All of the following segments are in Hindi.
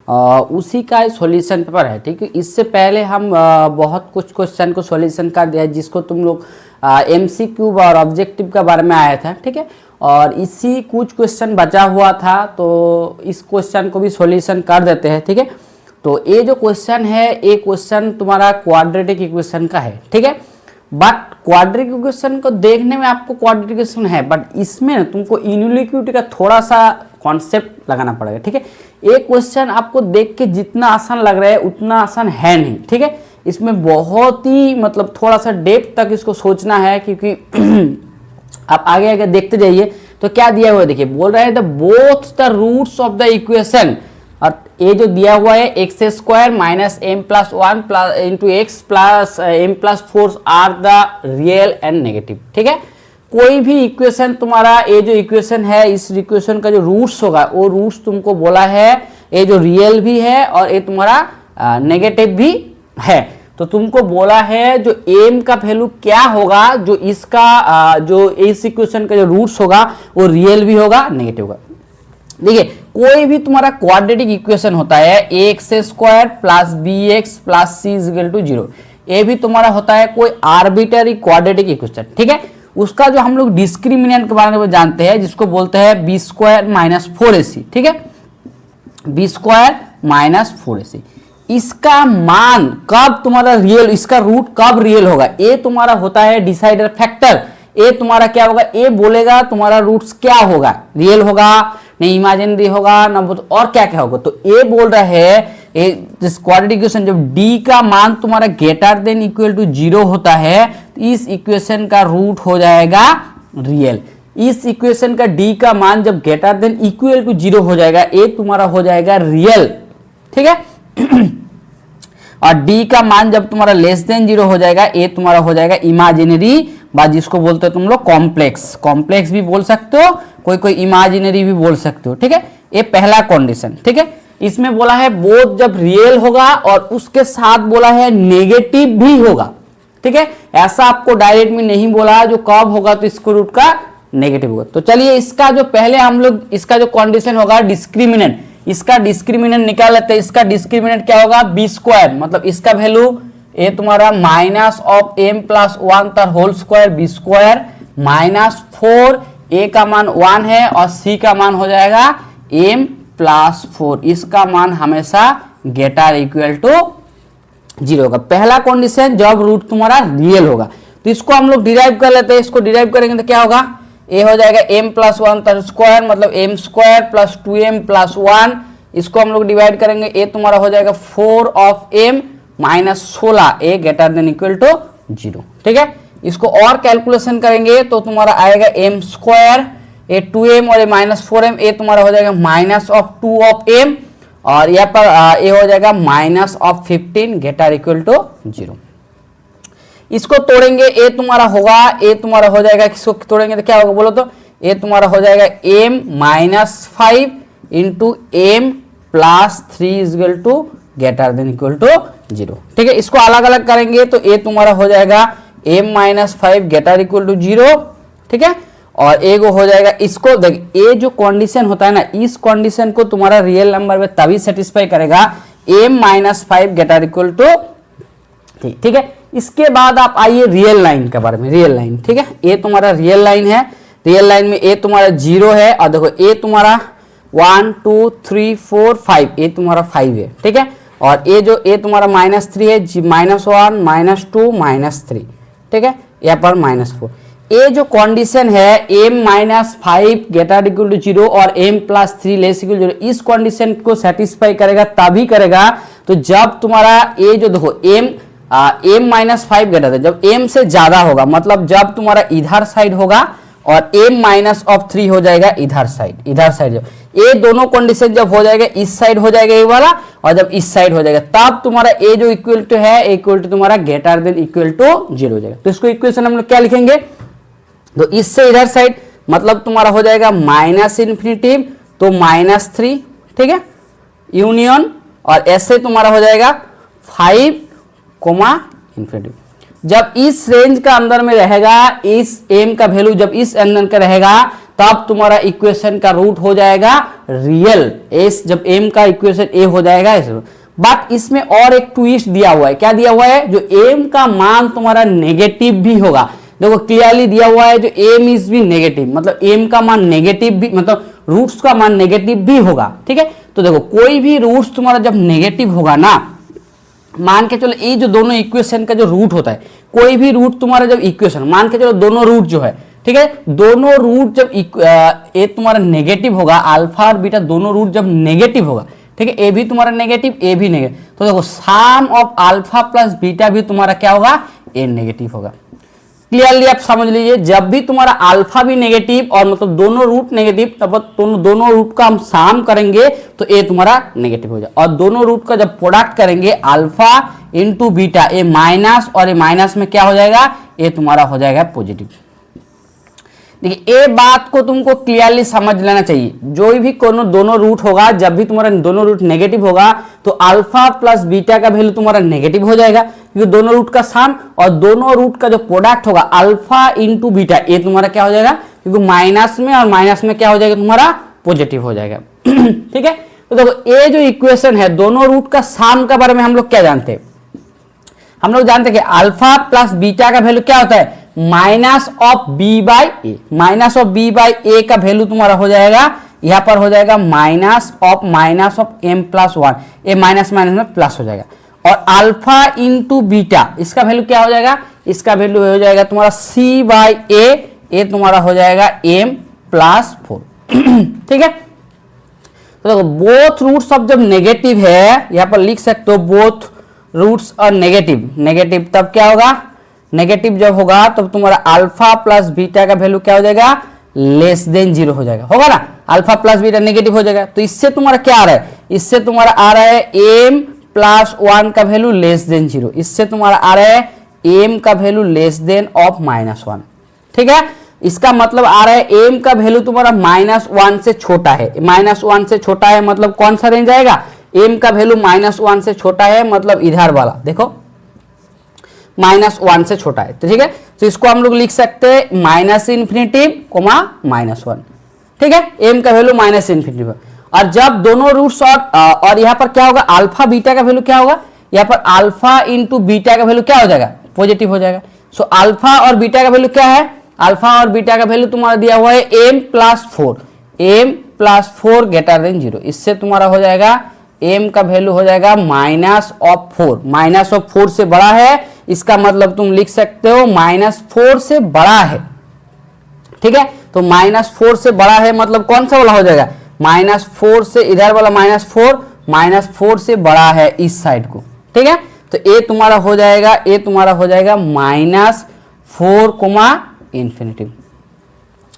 उसी का सॉल्यूशन पेपर है। ठीक है, इससे पहले हम बहुत कुछ क्वेश्चन को सॉल्यूशन कर दिया जिसको तुम लोग MCQ और ऑब्जेक्टिव के बारे में आया था। ठीक है, और इसी कुछ क्वेश्चन बचा हुआ था तो इस क्वेश्चन को भी सॉल्यूशन कर देते हैं। ठीक है, तो ये जो क्वेश्चन है ये क्वेश्चन तुम्हारा क्वाड्रेटिक इक्वेशन का है। ठीक है, बट क्वाड्रेटिक इक्वेशन को देखने में आपको क्वाड्रेटिक इक्वेशन है, बट इसमें ना तुमको इनइक्वालिटी का थोड़ा सा कॉन्सेप्ट लगाना पड़ेगा। ठीक है, ये क्वेश्चन आपको देख के जितना आसान लग रहा है उतना आसान है नहीं। ठीक है, इसमें बहुत ही मतलब थोड़ा सा डेप्थ तक इसको सोचना है, क्योंकि आप आगे आगे देखते जाइए तो क्या दिया हुआ है देखिए, बोल रहे हैं the both the roots of the equation, और ये जो दिया हुआ है x square minus m plus 1 plus into x plus m plus 4 are the real and negative. ठीक है, कोई भी इक्वेशन तुम्हारा ये जो इक्वेशन है इस इक्वेशन का जो रूट्स होगा वो रूट्स तुमको बोला है ये जो रियल भी है और ये तुम्हारा नेगेटिव भी है। तो तुमको बोला है जो m का वैल्यू क्या होगा, जो इसका जो इस इक्वेशन का जो रूट्स होगा वो रियल भी होगा नेगेटिव होगा। देखिए कोई भी तुम्हारा क्वाड्रेटिक इक्वेशन होता है x square plus b x plus C is equal to 0, ये भी तुम्हारा होता है कोई आर्बिटरी क्वाड्रेटिक इक्वेशन। ठीक है, उसका जो हम लोग डिस्क्रिमिनेंट के बारे में जानते हैं जिसको बोलते हैं बी स्क्वायर माइनस 4ac। ठीक है, बी स्क्वायर माइनस 4ac, इसका मान कब तुम्हारा रियल, इसका रूट कब रियल होगा, ये तुम्हारा होता है डिसाइडर फैक्टर। ये तुम्हारा क्या होगा, ये बोलेगा तुम्हारा रूट्स क्या होगा, रियल होगा नहीं इमेजिनरी होगा ना और क्या क्या होगा। तो ये बोल रहा है दिस क्वाड्रेटिक इक्वेशन जब d का मान तुम्हारा ग्रेटर देन इक्वल टू 0 होता है तो इस इक्वेशन का रूट हो जाएगा रियल। इस इक्वेशन का d का मान जब ग्रेटर देन इक्वल टू 0 हो जाएगा ये तुम्हारा हो जाएगा रियल। ठीक है, और d का मान जब तुम्हारा लेस देन 0 हो जाएगा ये तुम्हारा हो जाएगा इमेजिनरी, बात जिसको बोलते हो तुम लोग कॉम्प्लेक्स, कॉम्प्लेक्स भी बोल सकते हो, कोई कोई इमेजिनरी भी बोल सकते हो। ठीक है, ये पहला कंडीशन। ठीक है, इसमें बोला है बोथ जब रियल होगा और उसके साथ बोला है नेगेटिव भी होगा। ठीक है, ऐसा आपको डायरेक्ट में नहीं बोला जो कब होगा तो इसको रूट का नेगेटिव होगा। तो चलिए इसका जो पहले हम लोग इसका जो कंडीशन होगा डिस्क्रिमिनेंट, इसका डिस्क्रिमिनेंट निकाल लेते हैं। इसका डिस्क्रिमिनेंट क्या होगा, बी स्क्वायर, मतलब इसका वैल्यू ये तुम्हारा माइनस ऑफ एम प्लस 1 तर whole square b square minus 4, a का मान 1 है और सी का मान हो जाएगा एम प्लस 4, इसका मान हमेशा ग्रेटर इक्वल टू 0 होगा। पहला कंडीशन जब रूट तुम्हारा रियल होगा। तो इसको हम लोग डिराइव कर लेते हैं, इसको डिराइव करेंगे तो क्या होगा, ए हो जाएगा m प्लस 1 तर स्क्वायर मतलब m square plus 2m plus 1, इसको हम लोग डिवाइड करेंगे, ए तुम्हारा हो जाएगा 4 of m minus 16, a greater than equal to 0। ठीक है, इसको और कैलकुलेशन करेंगे तो तुम्हारा आएगा m स्क्वायर, ए 2m और ए माइनस 4m, ए तुम्हारा हो जाएगा माइनस ऑफ 2 ऑफ m और यहाँ पर ए हो जाएगा minus of 15 greater equal to 0। इसको तोड़ेंगे ए तुम्हारा होगा, ए तुम्हारा हो जाएगा, किसको तोड़ेंगे तो क्या होगा बोलो तो, ए तुम्हारा हो जाएगा m minus 5 into m plus 3 is equal to greater than equal to 0। ठीक है, इसको अलग अलग करेंगे तो ए तुम्हारा हो जाएगा m minus 5 greater equal to 0। ठीक है, और ए को हो जाएगा, इसको देख ए जो कंडीशन होता है ना इस कंडीशन को तुम्हारा रियल नंबर में तभी सेटिस्फाई करेगा m minus 5 greater equal to. ठीक है, इसके बाद आप आइए रियल लाइन के बारे में। रियल लाइन, ठीक है, ये तुम्हारा रियल लाइन है, रियल लाइन में ए तुम्हारा 0 है और देखो ए तुम्हारा 1 2 3 4 5, ए तुम्हारा 5 है। ठीक है, और ए जो ए तुम्हारा माइनस 3 है, माइनस 1 माइनस 2 माइनस 3। ठीक है, यहाँ पर माइनस 4। ए जो कंडीशन है m minus 5 greater equal to 0 और m प्लस 3 लेस इक्वल 0, इस कंडीशन को सेटिस्फाई करेगा तभी करेगा तो जब तुम्हारा ए जो देखो m माइनस 5 ग्रेटर है, जब m से ज्यादा होगा, मतलब जब तुम्हारा इधर साइड होगा और m माइनस ऑफ 3 हो जाएगा इधर साइड, इधर साइड जब ये दोनों कंडीशन जब हो जाएगा इस साइड हो जाएगा ये वाला और जब इस साइड हो जाएगा तब तुम्हारा ए जो इक्वल टू है इक्वल टू तुम्हारा ग्रेटर देन इक्वल टू 0 हो जाएगा। तो इसको इक्वेशन हम लोग क्या लिखेंगे, तो इससे इधर साइड मतलब तुम्हारा हो जाएगा माइनस इन्फिनिटिव तो माइनस 3। ठीक है, यूनियन और ऐसे तुम्हारा हो जाएगा 5 कोमा इन्फिनिटिव। जब इस रेंज का अंदर में रहेगा, इस m का वैल्यू जब इस अंदर का रहेगा तब तुम्हारा इक्वेशन का रूट हो जाएगा रियल। एस जब m का इक्वेशन a हो जाएगा ऐसे। बट इसमें और एक ट्विस्ट दिया हुआ है। क्या दिया हुआ है? जो m का मान तुम्हारा नेगेटिव भी होगा। देखो क्लियरली दिया हुआ है जो m इज भी नेगेटिव, मतलब m का मान नेगेटिव भी, मतलब रूट्स का मान नेगेटिव भी होगा। ठीक है, तो देखो कोई भी रूट्स तुम्हारा जब नेगेटिव होगा ना, मान के चलो ये जो दोनों इक्वेशन का जो रूट होता है, कोई भी रूट तुम्हारा जब इक्वेशन, मान के चलो दोनों रूट जो है, ठीक है, दोनों रूट जब ए तुम्हारा नेगेटिव होगा, अल्फा और बीटा दोनों रूट जब नेगेटिव होगा, ठीक है, ए भी तुम्हारा नेगेटिव, ए भी नेगेटिव, तो देखो सम ऑफ अल्फा प्लस बीटा भी तुम्हारा क्या होगा? ए नेगेटिव होगा। क्लियरली आप समझ लीजिए, जब भी तुम्हारा अल्फा भी नेगेटिव और मतलब दोनों रूट नेगेटिव, तब दोनों रूट का हम सम करेंगे तो ए तुम्हारा नेगेटिव हो जाए, और दोनों रूट का जब प्रोडक्ट करेंगे अल्फा इंटू बीटा, ए माइनस और ए माइनस में क्या हो जाएगा? ए तुम्हारा हो जाएगा पॉजिटिव। देखिए ये बात को तुमको क्लियरली समझ लेना चाहिए, जो भी कोनो दोनों रूट होगा, जब भी तुम्हारा दोनों रूट नेगेटिव होगा तो अल्फा प्लस बीटा का वैल्यू तुम्हारा नेगेटिव हो जाएगा, क्योंकि दोनों रूट का सम, और दोनों रूट का जो प्रोडक्ट होगा अल्फा इंटू बीटा, ये तुम्हारा क्या हो जाएगा? क्योंकि माइनस में और माइनस में क्या हो जाएगा? तुम्हारा पॉजिटिव हो जाएगा। ठीक है, तो देखो ये जो इक्वेशन है, दोनों रूट का सम के बारे में हम लोग क्या जानते हैं? हम लोग जानते हैं कि अल्फा प्लस बीटा का वैल्यू क्या होता है? Minus of B by A. Minus of B by A का वैल्यू तुम्हारा हो जाएगा, यहां पर हो जाएगा minus of M plus one, A minus minus में प्लस हो जाएगा, और अल्फा इंटू बीटा इसका वैल्यू क्या हो जाएगा? इसका वैल्यू हो जाएगा तुम्हारा सी बाई ए तुम्हारा हो जाएगा एम प्लस 4। ठीक है, तो देखो बोथ रूट्स ऑफ जब नेगेटिव है, यहां पर लिख सकते हो बोथ रूट्स और नेगेटिव तब क्या होगा? नेगेटिव जब होगा तब तुम्हारा अल्फा प्लस बीटा का वैल्यू क्या हो जाएगा? लेस देन 0 हो जाएगा, होगा ना? अल्फा प्लस बीटा नेगेटिव हो जाएगा, तो इससे तुम्हारा क्या आ रहा है? इससे तुम्हारा आ रहा है एम प्लस 1 का वैल्यू लेस देन 0, इससे तुम्हारा आ रहा है एम का वैल्यू लेस देन ऑफ -1। ठीक है, इसका मतलब आ रहा है एम का वैल्यू तुम्हारा -1 से छोटा है। -1 से छोटा है मतलब कौन सा रेंज आएगा? एम का वैल्यू -1 से छोटा है मतलब इधर वाला, देखो -1 से छोटा है, तो ठीक है, तो इसको हम लोग लिख सकते हैं -∞, -1। ठीक है, एम का वैल्यू -∞, और जब दोनों रूट्स और यहाँ पर क्या होगा? अल्फा बीटा का वैल्यू क्या होगा? यहाँ पर अल्फा इंटू बीटा का वैल्यू क्या हो जाएगा? पॉजिटिव हो जाएगा। सो अल्फा और बीटा का वैल्यू क्या है? अल्फा और बीटा का वैल्यू तुम्हारा दिया हुआ है एम प्लस 4 ग्रेटर देन 0, इससे तुम्हारा हो जाएगा एम का वैल्यू हो जाएगा -4 से बड़ा है, इसका मतलब तुम लिख सकते हो -4 से बड़ा है। ठीक है, तो -4 से बड़ा है मतलब कौन सा वाला हो जाएगा? -4 से इधर वाला -4 से बड़ा है इस साइड को। ठीक है, तो ए तुम्हारा हो जाएगा -4,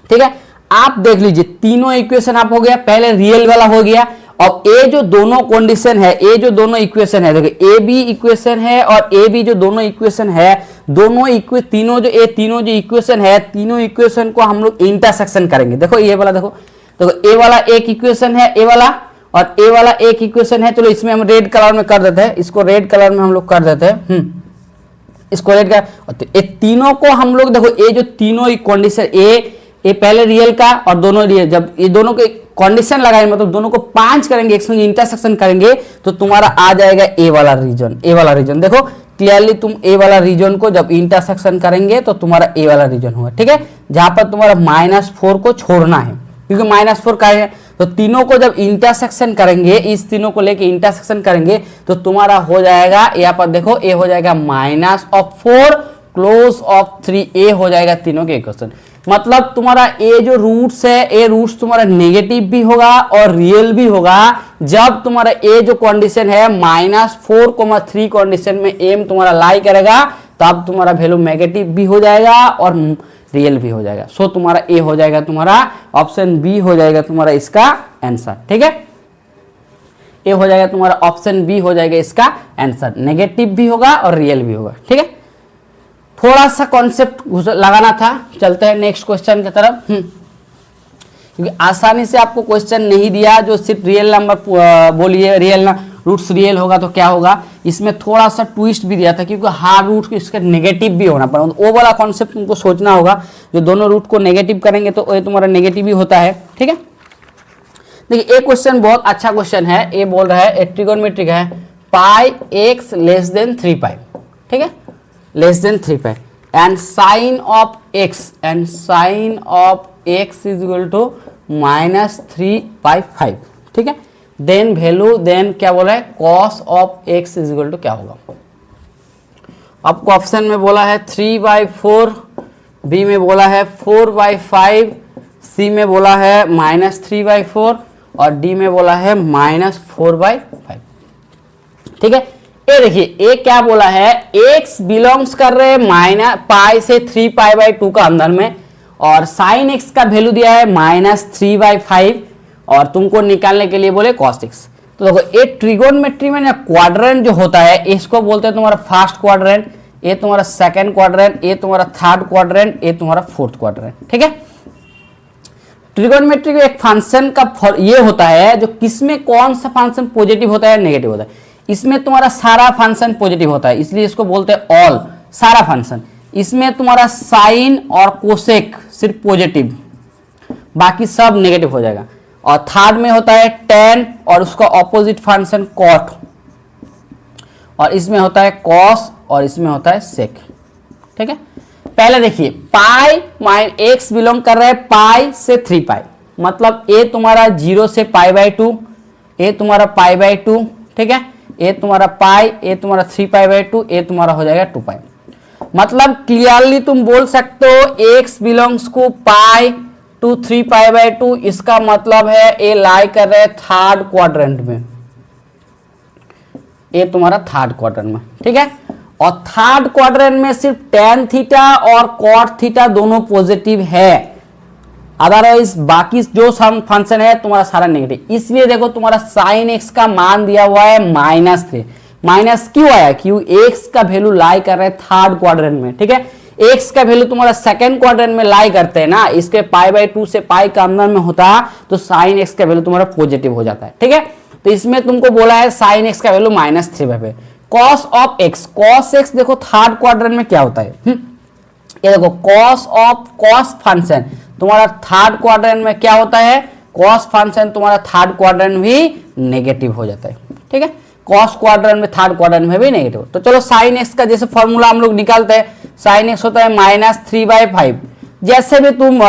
ठीक है, आप देख लीजिए तीनों इक्वेशन आप हो गया, पहले रियल वाला हो गया, अब ए जो दोनों कंडीशन है, ए जो दोनों इक्वेशन है, देखो ए बी इक्वेशन है और ए बी जो दोनों इक्वेशन है, तीनों जो इक्वेशन है, तीनों इक्वेशन को हम लोग इंटरसेक्शन करेंगे। देखो ये वाला, देखो ए वाला एक इक्वेशन है, ए वाला, और ए वाला एक इक्वेशन है। चलो इसमें हम रेड कलर में कर देते हैं, इसको रेड कलर में हम लोग कर देते हैं, इसको रेड कर, तो ये तीनों को हम लोग देखो, ये जो तीनों कंडीशन ए पहले रियल का और दोनों रियल, जब ये दोनों के कंडीशन लगाएंगे मतलब दोनों को 5 करेंगे, एक संग इंटरसेक्शन करेंगे, तो तुम्हारा आ जाएगा ए वाला रीजन। देखो क्लियरली तुम ए वाला रीजन को जब इंटरसेक्शन करेंगे तो तुम्हारा ए वाला रीजन होगा। ठीक है, जहां पर तुम्हारा -4 को छोड़ना है, क्योंकि -4 का है, तो तीनों को जब इंटरसेक्शन करेंगे, इस तीनों को लेके इंटरसेक्शन करेंगे तो तुम्हारा हो जाएगा, यहाँ पर देखो ए हो जाएगा -4 क्लोज ऑफ 3, ए हो जाएगा तीनों के इक्वेशन। मतलब तुम्हारा ए जो रूट्स है, ए रूट्स तुम्हारा नेगेटिव भी होगा और रियल भी होगा। जब तुम्हारा ए जो कंडीशन है -4, 3 कंडीशन में एम तुम्हारा लाई करेगा, तब तुम्हारा वैल्यू नेगेटिव भी हो जाएगा और रियल भी हो जाएगा। सो तुम्हारा ए हो जाएगा, तुम्हारा ऑप्शन बी हो जाएगा तुम्हारा इसका आंसर। ठीक है, ए हो जाएगा तुम्हारा ऑप्शन बी हो जाएगा इसका आंसर, नेगेटिव भी होगा और रियल भी होगा। ठीक है, थोड़ा सा कॉन्सेप्ट लगाना था। चलते हैं नेक्स्ट क्वेश्चन की तरफ, क्योंकि आसानी से आपको क्वेश्चन नहीं दिया जो सिर्फ रियल नंबर बोलिए, रियल रूट्स रियल होगा तो क्या होगा, इसमें थोड़ा सा ट्विस्ट भी दिया था क्योंकि हर रूट इसका नेगेटिव भी होना पड़ा, वो वाला कॉन्सेप्ट तुमको सोचना होगा, जो दोनों रूट को नेगेटिव करेंगे तो ये तुम्हारा नेगेटिव ही होता है। ठीक है, देखिए एक क्वेश्चन बहुत अच्छा क्वेश्चन है, ये बोल रहा है ट्रिगोनोमेट्रिक है, pi x less than 3 pi, ठीक है, less than 3 pi, and sine of x is equal to -3/5, ठीक है, देन वैल्यू, देन क्या बोला है, cos of x is equal to क्या होगा। आपको ऑप्शन में बोला है 3/4, बी में बोला है 4/5, सी में बोला है -3/4 और डी में बोला है -4/5। ठीक है, ये देखिए ये क्या बोला है, x बिलोंग्स कर रहे हैं पाई से 3π/2 का अंदर में, और साइन x का वैल्यू दिया है -3/5 और तुमको निकालने के लिए बोले cos x। तो देखो ये ट्रिगोनोमेट्री में ना क्वाड्रेंट जो होता है इसको बोलते हैं तुम्हारा फर्स्ट क्वाड्रेंट, ये तुम्हारा सेकंड क्वाड्रेंट, ये तुम्हारा थर्ड क्वाड्रेंट, ये तुम्हारा फोर्थ क्वाड्रेंट। ठीक है, ट्रिगोनोमेट्री का एक फंक्शन का ये होता है जो किसमें कौन सा फंक्शन पॉजिटिव होता है नेगेटिव होता है, इसमें तुम्हारा सारा फंक्शन पॉजिटिव होता है इसलिए इसको बोलते हैं ऑल, सारा फंक्शन। इसमें तुम्हारा साइन और कोसेक सिर्फ पॉजिटिव, बाकी सब नेगेटिव हो जाएगा। और थर्ड में होता है टेन और उसका ऑपोजिट फंक्शन कॉट, और इसमें होता है कॉस और इसमें होता है सेक। ठीक है, पहले देखिए पाई एक्स बिलोंग कर रहा है पाई से 3 पाई, मतलब ये तुम्हारा 0 से π/2, ये तुम्हारा π/2, ठीक है, ये तुम्हारा पाई, ये तुम्हारा 3π/2, ये तुम्हारा हो जाएगा 2 पाई। मतलब क्लियरली तुम बोल सकते हो x बिलोंग्स को पाई टू 3π/2, इसका मतलब है ये लाई कर रहे हैं थर्ड क्वाड्रेंट में, ये तुम्हारा थर्ड क्वाड्रेंट में। ठीक है, और थर्ड क्वाड्रेंट में सिर्फ tan थीटा और cot थीटा दोनों पॉजिटिव है, अदरवाइज बाकी जो फंक्शन है तुम्हारा सारा नेगेटिव। इसलिए देखो तुम्हारा साइन एक्स का मान दिया हुआ है -3, माइनस क्यों आया, क्यों एक्स का वैल्यू लाई कर रहे हैं थर्ड क्वाड्रेंट में। ठीक है, एक्स का वैल्यू तुम्हारा सेकंड क्वाड्रेंट में लाई करते हैं ना, इसके π/2 से पाई का अंदर में होता तो साइन एक्स का वैल्यू तुम्हारा पॉजिटिव हो जाता है। ठीक है, तो इसमें तुमको बोला है साइन एक्स का value -3/5। Cos of x, cos x देखो थर्ड क्वाड्रेंट में क्या होता है, ये देखो कॉस ऑफ कॉस फंक्शन तुम्हारा थर्ड क्वाड्रेंट में क्या होता है, कॉस फंक्शन तुम्हारा थर्ड क्वाड्रेंट भी नेगेटिव हो जाता है। ठीक है, कॉस क्वाड्रेंट में थर्ड क्वाड्रेंट में भी नेगेटिव। तो चलो साइन एक्स का जैसे फॉर्मूला हम लोग निकालते हैं, साइन एक्स होता है -3/5। जैसे भी तुम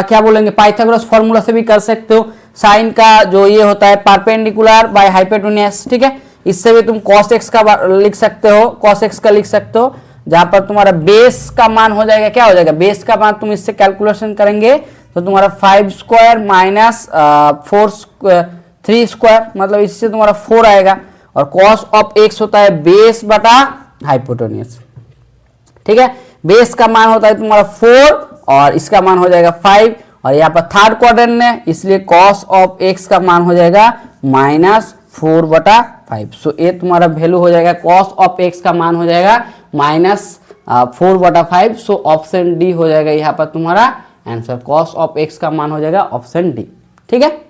क्या बोलेंगे पाइथागोरस फॉर्मूला से भी कर सकते हो, साइन का जो ये होता है परपेंडिकुलर बाय हाइपोटेन्यूज। ठीक है, इससे भी तुम cos x का लिख सकते हो, cos x का लिख सकते हो, जहां पर तुम्हारा बेस का मान हो जाएगा, क्या हो जाएगा बेस का मान, तुम इससे कैलकुलेशन करेंगे तो तुम्हारा 5² - 3², मतलब इससे तुम्हारा 4 आएगा, और cos ऑफ x होता है बेस बटा हाइपोटेन्यूज। ठीक है, बेस का मान होता है तुम्हारा 4 और इसका मान हो जाएगा 5, और यहाँ पर थर्ड क्वाड्रेंट में इसलिए cos ऑफ x का मान हो जाएगा -4/5। सो ये तुम्हारा वैल्यू हो जाएगा, cos ऑफ x का मान हो जाएगा -4/5। सो ऑप्शन डी हो जाएगा यहाँ पर तुम्हारा आंसर, cos ऑफ x का मान हो जाएगा ऑप्शन डी। ठीक है,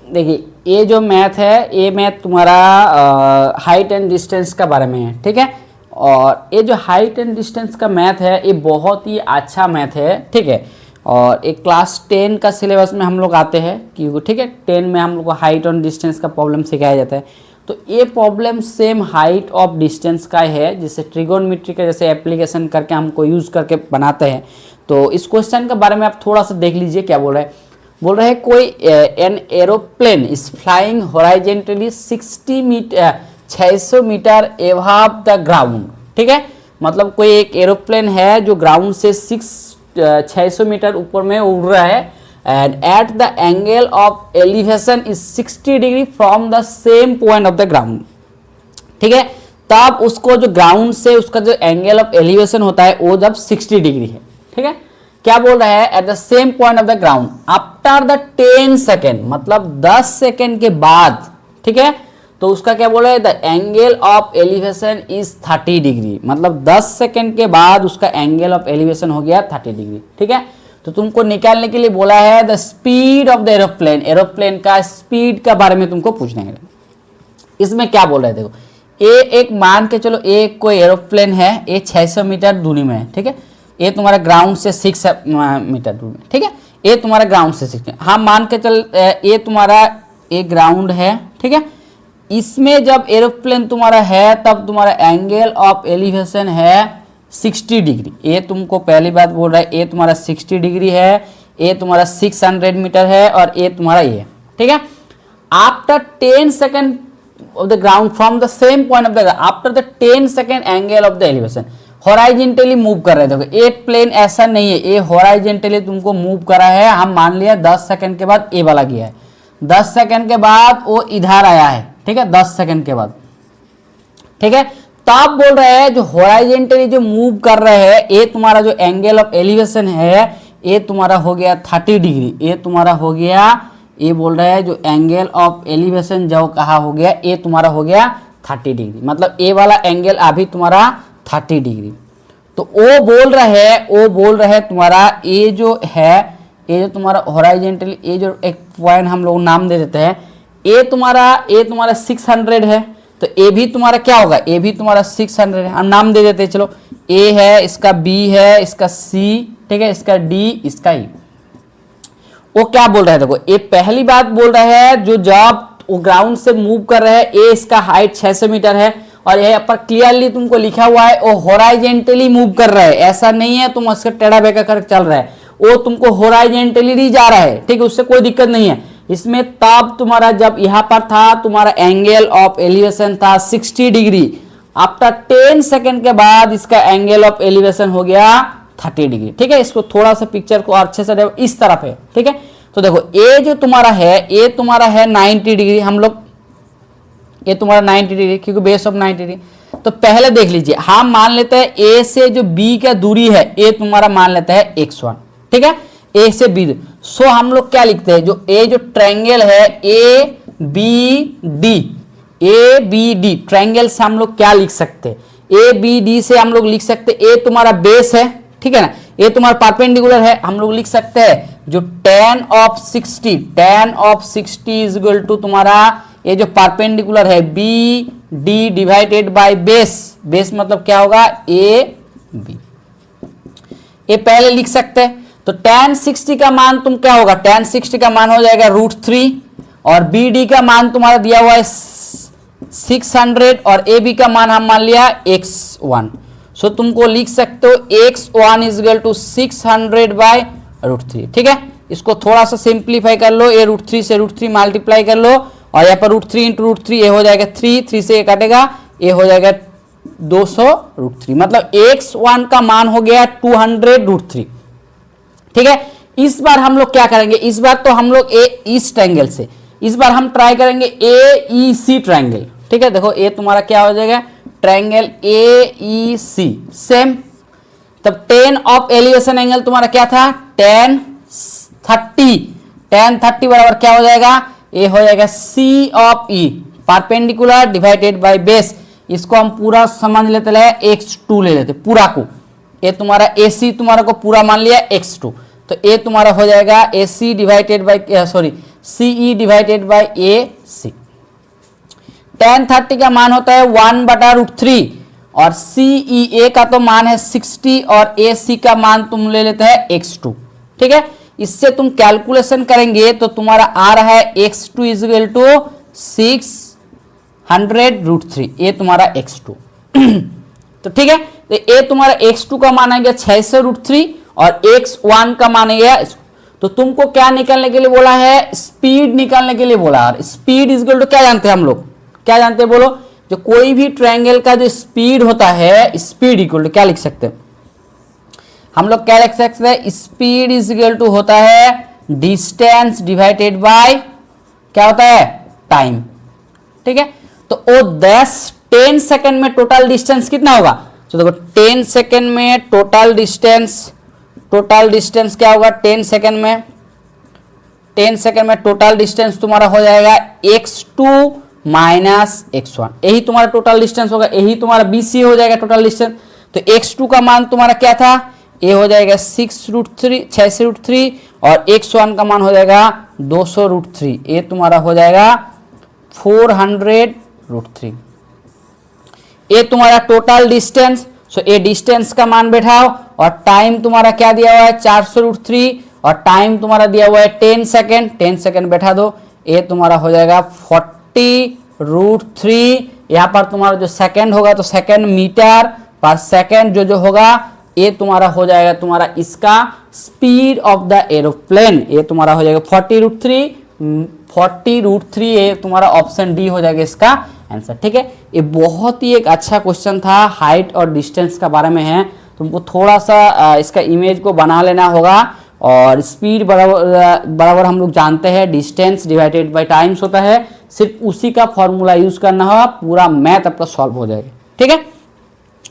देखिए ये जो मैथ है, ये मैथ तुम्हारा हाइट एंड डिस्टेंस का बारे में है। ठीक है, और ये जो हाइट एंड डिस्टेंस का मैथ है ये बहुत ही अच्छा मैथ है। ठीक है, और एक क्लास 10 का सिलेबस में हम लोग आते हैं, क्योंकि ठीक है 10 में हम लोग को हाइट और डिस्टेंस का प्रॉब्लम सिखाया जाता है। तो ये problem same height of distance का है, जिसे ट्रिगोनोमेट्री का जैसे एप्लीकेशन करके हमको यूज़ करके बनाते हैं। तो इस क्वेश्चन के बारे में आप थोड़ा सा देख लीजिए क्या बोल रहे हैं। बोल रहे हैं कोई an aeroplane is flying horizontally 600 metre above the ground. ठीक है, मतलब कोई एक एरोप्लेन है जो ग्राउंड से 600 मीटर ऊपर में उड़ रहा है, and at the angle of elevation is 60 degree from the same point of the ground. ठीक है, तब उसको जो ग्राउंड से उसका जो एंगल ऑफ एलिवेशन होता है वो जब 60 डिग्री है। ठीक है, क्या बोल रहा है, at the same point of the ground after the 10 second, मतलब 10 सेकेंड के बाद। ठीक है, तो उसका क्या बोला है, the angle of elevation is 30 degree, मतलब 10 सेकंड के बाद उसका एंगल ऑफ एलिवेशन हो गया 30 डिग्री। ठीक है, तो तुमको निकालने के लिए बोला है the speed of the aeroplane, aeroplane का स्पीड के बारे में तुमको पूछना है। इसमें क्या बोल रहे हैं देखो, ए एक मान के चलो ए कोई एरोप्लेन है, ए 600 मीटर दूरी में है। ठीक है, ये तुम्हारा ग्राउंड से 6 मीटर दूर में। ठीक है, ये तुम्हारा ग्राउंड से 6, हम मान के चल ये तुम्हारा ए ग्राउंड है। ठीक है, इसमें जब एरोप्लेन तुम्हारा है तब तुम्हारा एंगल ऑफ एलिवेशन है 60 डिग्री। ये तुमको पहली बात बोल रहा है, ये तुम्हारा 60 डिग्री है, ये तुम्हारा 600 मीटर है और ये तुम्हारा ये। ठीक है, after 10 second of the ground from the same point of the after the 10 second angle of the elevation, horizontally move कर रहे थे। देखो एक प्लेन ऐसा नहीं है, ये हॉराइजेंटली तुमको मूव करा है। हम मान लिया 10 सेकंड के बाद ए वाला गया है, 10 सेकंड के बाद वो इधर आया है। ठीक है, 10 सेकंड के बाद। ठीक है, तब बोल रहे हैं जो हॉराइजेंटली जो मूव कर रहे हैं, ये तुम्हारा जो एंगल ऑफ एलिवेशन है ये तुम्हारा हो गया 30 डिग्री। ये तुम्हारा हो गया, ये बोल रहे हैं जो एंगल ऑफ एलिवेशन जो कहा हो गया, ये तुम्हारा हो गया 30 डिग्री, मतलब ए वाला एंगल अभी तुम्हारा 30 डिग्री। तो वो बोल रहे हैं तुम्हारा ये जो है, ये जो तुम्हारा हॉराइजेंटली, ये जो एक पॉइंट हम लोग नाम दे देते हैं, ये तुम्हारा 600 है। तो ए भी तुम्हारा क्या होगा, ए भी तुम्हारा 600 है, हम नाम दे देते हैं। चलो ए है, इसका बी है, इसका सी, ठीक है, इसका डी, इसका ई। वो क्या बोल रहे हैं देखो, ये पहली बात बोल रहे हैं जो जब वो ग्राउंड से मूव कर रहे हैं, ए इसका हाइट 600 मीटर है और यह पर क्लियरली तुमको लिखा हुआ है वो हॉराइजेंटली मूव कर रहे हैं। ऐसा नहीं है तुम उसका टेढ़ा बेका कर चल रहा है, वो तुमको हॉराइजेंटली ही जा रहा है। ठीक है, उससे कोई दिक्कत नहीं है इसमें। तब तुम्हारा जब यहाँ पर था तुम्हारा एंगल ऑफ एलिवेशन था 60 डिग्री, आफ्टर 10 सेकंड के बाद इसका एंगल ऑफ एलिवेशन हो गया 30 डिग्री। ठीक है, इसको थोड़ा सा पिक्चर को अच्छे से देखो, इस तरफ है। ठीक है, तो देखो ये जो तुम्हारा है, ये तुम्हारा है 90 डिग्री, हम लोग ये तुम्हारा 90 डिग्री क्योंकि बेस ऑफ 90 डिग्री। तो पहले देख लीजिए, हम मान लेते हैं ए से जो बी का दूरी है, ये तुम्हारा मान लेते हैं x1। ठीक है, ए से बी। सो हम लोग क्या लिखते हैं, जो ए जो ट्रायंगल है ए बी डी ट्रायंगल से हम लोग क्या लिख सकते हैं, ए बी डी से हम लोग लिख सकते हैं, ए तुम्हारा बेस है। ठीक है ना, ये तुम्हारा परपेंडिकुलर है, हम लोग लिख सकते हैं जो tan of 60 is equal to तुम्हारा ये जो परपेंडिकुलर है B D divided by base मतलब क्या होगा ए बी। ये पहले लिख सकते हैं। तो tan 60 का मान तुम क्या होगा, tan 60 का मान हो जाएगा √3 और बी डी का मान तुम्हारा दिया हुआ है 600 और ए बी का मान हम मान लिया x1। सो तुमको लिख सकते हो x1 is equal to 600 bye √3। ठीक है, इसको थोड़ा सा सिंप्लीफाई कर लो, ये √3 से √3 मल्टीप्लाई कर लो और यहाँ पर √3 इंटू √3 ये हो जाएगा 3 से ये कटेगा, ये हो जाएगा 200 √3, मतलब x1 का मान हो गया 200 √3। ठीक है, इस बार हम लोग क्या करेंगे, इस बार तो हम लोग इस ट्रायंगल से, इस बार हम ट्राई करेंगे AEC ट्रायंगल। ठीक है, देखो ये तुम्हारा क्या हो जाएगा ट्रायंगल AEC सेम। तब tan ऑफ एलिवेशन एंगल तुम्हारा क्या था tan 30 बराबर क्या हो जाएगा, ये हो जाएगा C of E perpendicular divided by base. इसको हम पूरा समझ लेते हैं, x2 ले लेते पूरा को, ये तुम्हारा AC तुम्हारा को पूरा मान लिया x2, तो ये तुम्हारा हो जाएगा AC divided by CE divided by AC। tan 30 का मान होता है 1/√3 और CEA का तो मान है 60 और AC का मान तुम ले लेते हैं x2। ठीक है, इससे तुम कैलकुलेशन करेंगे तो तुम्हारा आ रहा है x2 इज इक्वल टू 600√3, ये तुम्हारा x2। तो ठीक है, तो ये तुम्हारा x2 का मान आ गया 600√3 और x1 का मान आ गया। तो तुमको क्या निकालने के लिए बोला है, स्पीड निकालने के लिए बोला। और स्पीड इज इक्वल टू क्या जानते हैं हम लोग, क्या जानते हैं बोलो, जो कोई भी ट्रायंगल का जो स्पीड होता है, स्पीड इक्वल टू क्या लिख सकते हैं हम लोग, क्या लिख सकते हैं, स्पीड इज इक्वल टू होता है डिस्टेंस डिवाइडेड बाय क्या होता है टाइम। ठीक है, तो वो 10 सेकंड में टोटल डिस्टेंस कितना होगा, तो देखो 10 सेकंड में टोटल डिस्टेंस क्या होगा, 10 सेकंड में टोटल डिस्टेंस तुम्हारा हो जाएगा x2 माइनस x1, यही तुम्हारा टोटल डिस्टेंस होगा, यही तुम्हारा BC हो जाएगा टोटल डिस्टेंस। तो x2 का मान तुम्हारा क्या था, ये हो जाएगा 6√3 और x1 का मान हो जाएगा 200√3, ये तुम्हारा हो जाएगा 400√3। ये तुम्हारा टोटल डिस्टेंस। सो ये डिस्टेंस का मान बैठाओ और टाइम तुम्हारा क्या दिया हुआ है 400√3 और टाइम तुम्हारा दिया हुआ है 10 सेकेंड, 10 सेकेंड बैठा दो, ये तुम्हारा हो जाएगा 40√3। यहाँ पर तुम्हारा जो सेकेंड होगा तो सेकेंड मीटर पर सेकेंड जो होगा ये तुम्हारा हो जाएगा तुम्हारा इसका स्पीड ऑफ द एरोप्लेन, ये तुम्हारा हो जाएगा 40√3, ये तुम्हारा ऑप्शन डी हो जाएगा इसका आंसर। ठीक है, ये बहुत ही एक अच्छा क्वेश्चन था, हाइट और डिस्टेंस का बारे में है। तुमको थोड़ा सा इसका इमेज को बना लेना होगा और स्पीड बराबर हम लोग जानते हैं डिस्टेंस डिवाइडेड बाय टाइम्स होता है, सिर्फ उसी का फॉर्मूला यूज करना होगा, पूरा मैथ आपका सॉल्व हो जाएगा। ठीक है,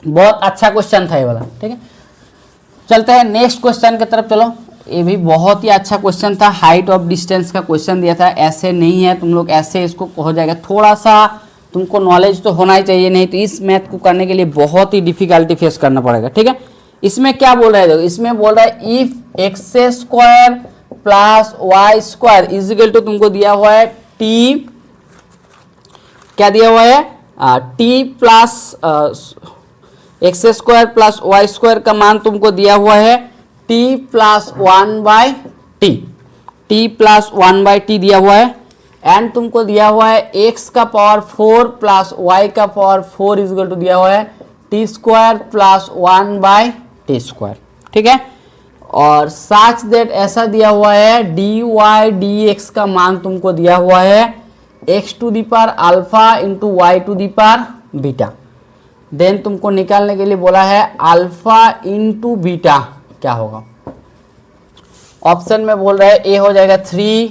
बहुत अच्छा क्वेश्चन था ये वाला। ठीक है, चलते हैं नेक्स्ट क्वेश्चन की तरफ। चलो, ये भी बहुत ही अच्छा क्वेश्चन था, हाइट ऑफ डिस्टेंस का क्वेश्चन दिया था। ऐसे नहीं है, तुम लोग ऐसे इसको हो जाएगा, थोड़ा सा तुमको नॉलेज तो होना ही चाहिए, नहीं तो इस मैथ को करने के लिए बहुत ही डिफिकल्टी फेस करना पड़ेगा। ठीक है, इसमें क्या बोल रहा है, देखो इसमें बोल रहा है if x² plus y² is equal to तुमको दिया हुआ है t, क्या दिया हुआ है t plus x² plus y² का मान तुमको दिया हुआ है t plus 1/t, t plus 1/t दिया हुआ है, एंड तुमको दिया हुआ है x का पावर 4 प्लस y का पावर 4 इजिकल टू दिया हुआ है t² प्लस 1/t²। ठीक है, और सच दैट ऐसा दिया हुआ है dy dx का मान तुमको दिया हुआ है x⁴ into y⁴ beta. Then तुमको निकालने के लिए बोला है अल्फा इंटू बीटा क्या होगा। ऑप्शन में बोल रहा है ए हो जाएगा 3,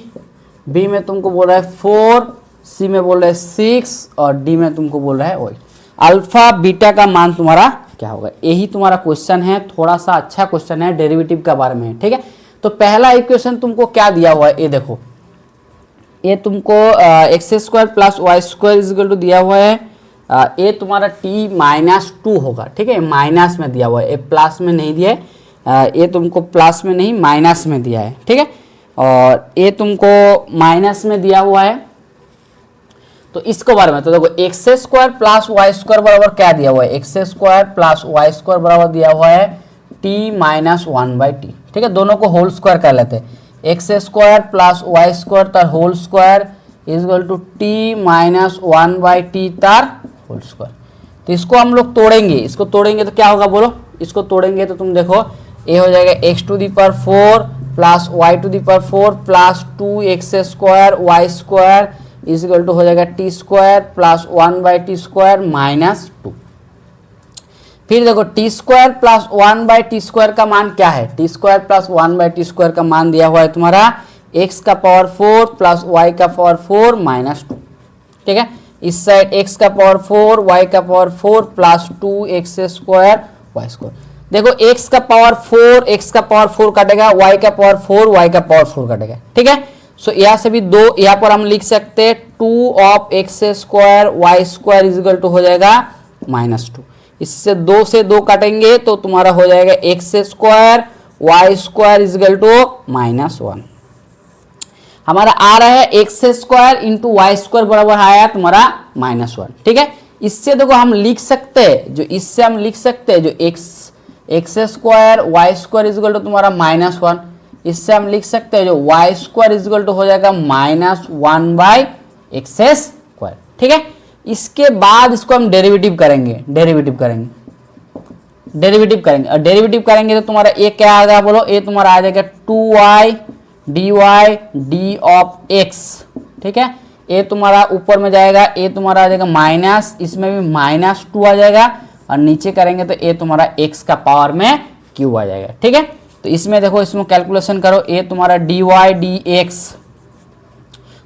बी में तुमको बोल रहा है 4, सी में बोल रहा है 6 और डी में तुमको बोल रहा है 8। अल्फा बीटा का मान तुम्हारा क्या होगा, यही तुम्हारा क्वेश्चन है। थोड़ा सा अच्छा क्वेश्चन है, डेरिवेटिव के बारे में। ठीक है, तो पहला इक्वेशन तुमको क्या दिया हुआ है, ये देखो, ये तुमको x² plus y² is equal to दिया हुआ है, ये तुम्हारा t-2 होगा। ठीक है, माइनस में दिया हुआ है, ये प्लस में नहीं दिया है, ये तुमको प्लस में नहीं माइनस में दिया है। ठीक है, और ये तुमको माइनस में दिया हुआ है, तो इसको बारे में तो देखो x² प्लस y² बराबर क्या दिया हुआ है, x² प्लस y² बराबर दिया हुआ है t-1/t। ठीक है, दोनों को होल स्क्वायर कर लेते हैं, x² प्लस y² तर whole square equal to t-1/t तर होल स्क्वायर। तो इसको हम लोग तोड़ेंगे, इसको तोड़ेंगे तो क्या होगा बोलो, इसको तोड़ेंगे तो तुम देखो ये हो जाएगा x⁴ plus y⁴ plus 2x² y² is equal to हो जाएगा t² प्लस 1/t² माइनस 2। फिर देखो t² प्लस 1/t² का मान क्या है, t² प्लस 1/t² का मान दिया हुआ है तुम्हारा x का पावर 4 प्लस y का पावर 4 माइनस 2। ठीक है, इस साइड x का पावर 4 y का पावर 4 प्लस 2x² y²। देखो x का पावर 4 कटेगा, y का पावर 4 y का पावर 4 कटेगा। ठीक है, सो यहाँ से भी दो, यहाँ पर हम लिख सकते हैं 2 of x² y² is equal to हो जाएगा -2। इससे 2 से 2 काटेंगे तो तुम्हारा हो जाएगा x² y² इजिकल टू -1। हमारा आ रहा है x² इंटू y² बराबर आया तुम्हारा -1। ठीक है, इससे देखो हम लिख सकते हैं, जो इससे हम लिख सकते हैं जो x² y² इजिकल टू तुम्हारा -1, इससे हम लिख सकते हैं जो y² इजिकल टू हो जाएगा -1/x²। ठीक है, इसके बाद इसको हम डेरिवेटिव करेंगे और डेरिवेटिव करेंगे तो तुम्हारा ये क्या आ जाएगा बोलो, ये तुम्हारा आ जाएगा 2y dy d of x। ठीक है, ये तुम्हारा ऊपर में जाएगा, ये तुम्हारा आ जाएगा माइनस, इसमें भी -2 आ जाएगा और नीचे करेंगे तो ये तुम्हारा x का पावर में क्यूब आ जाएगा। ठीक है, तो इसमें देखो, इसमें कैलकुलेशन करो, ये तुम्हारा dy dx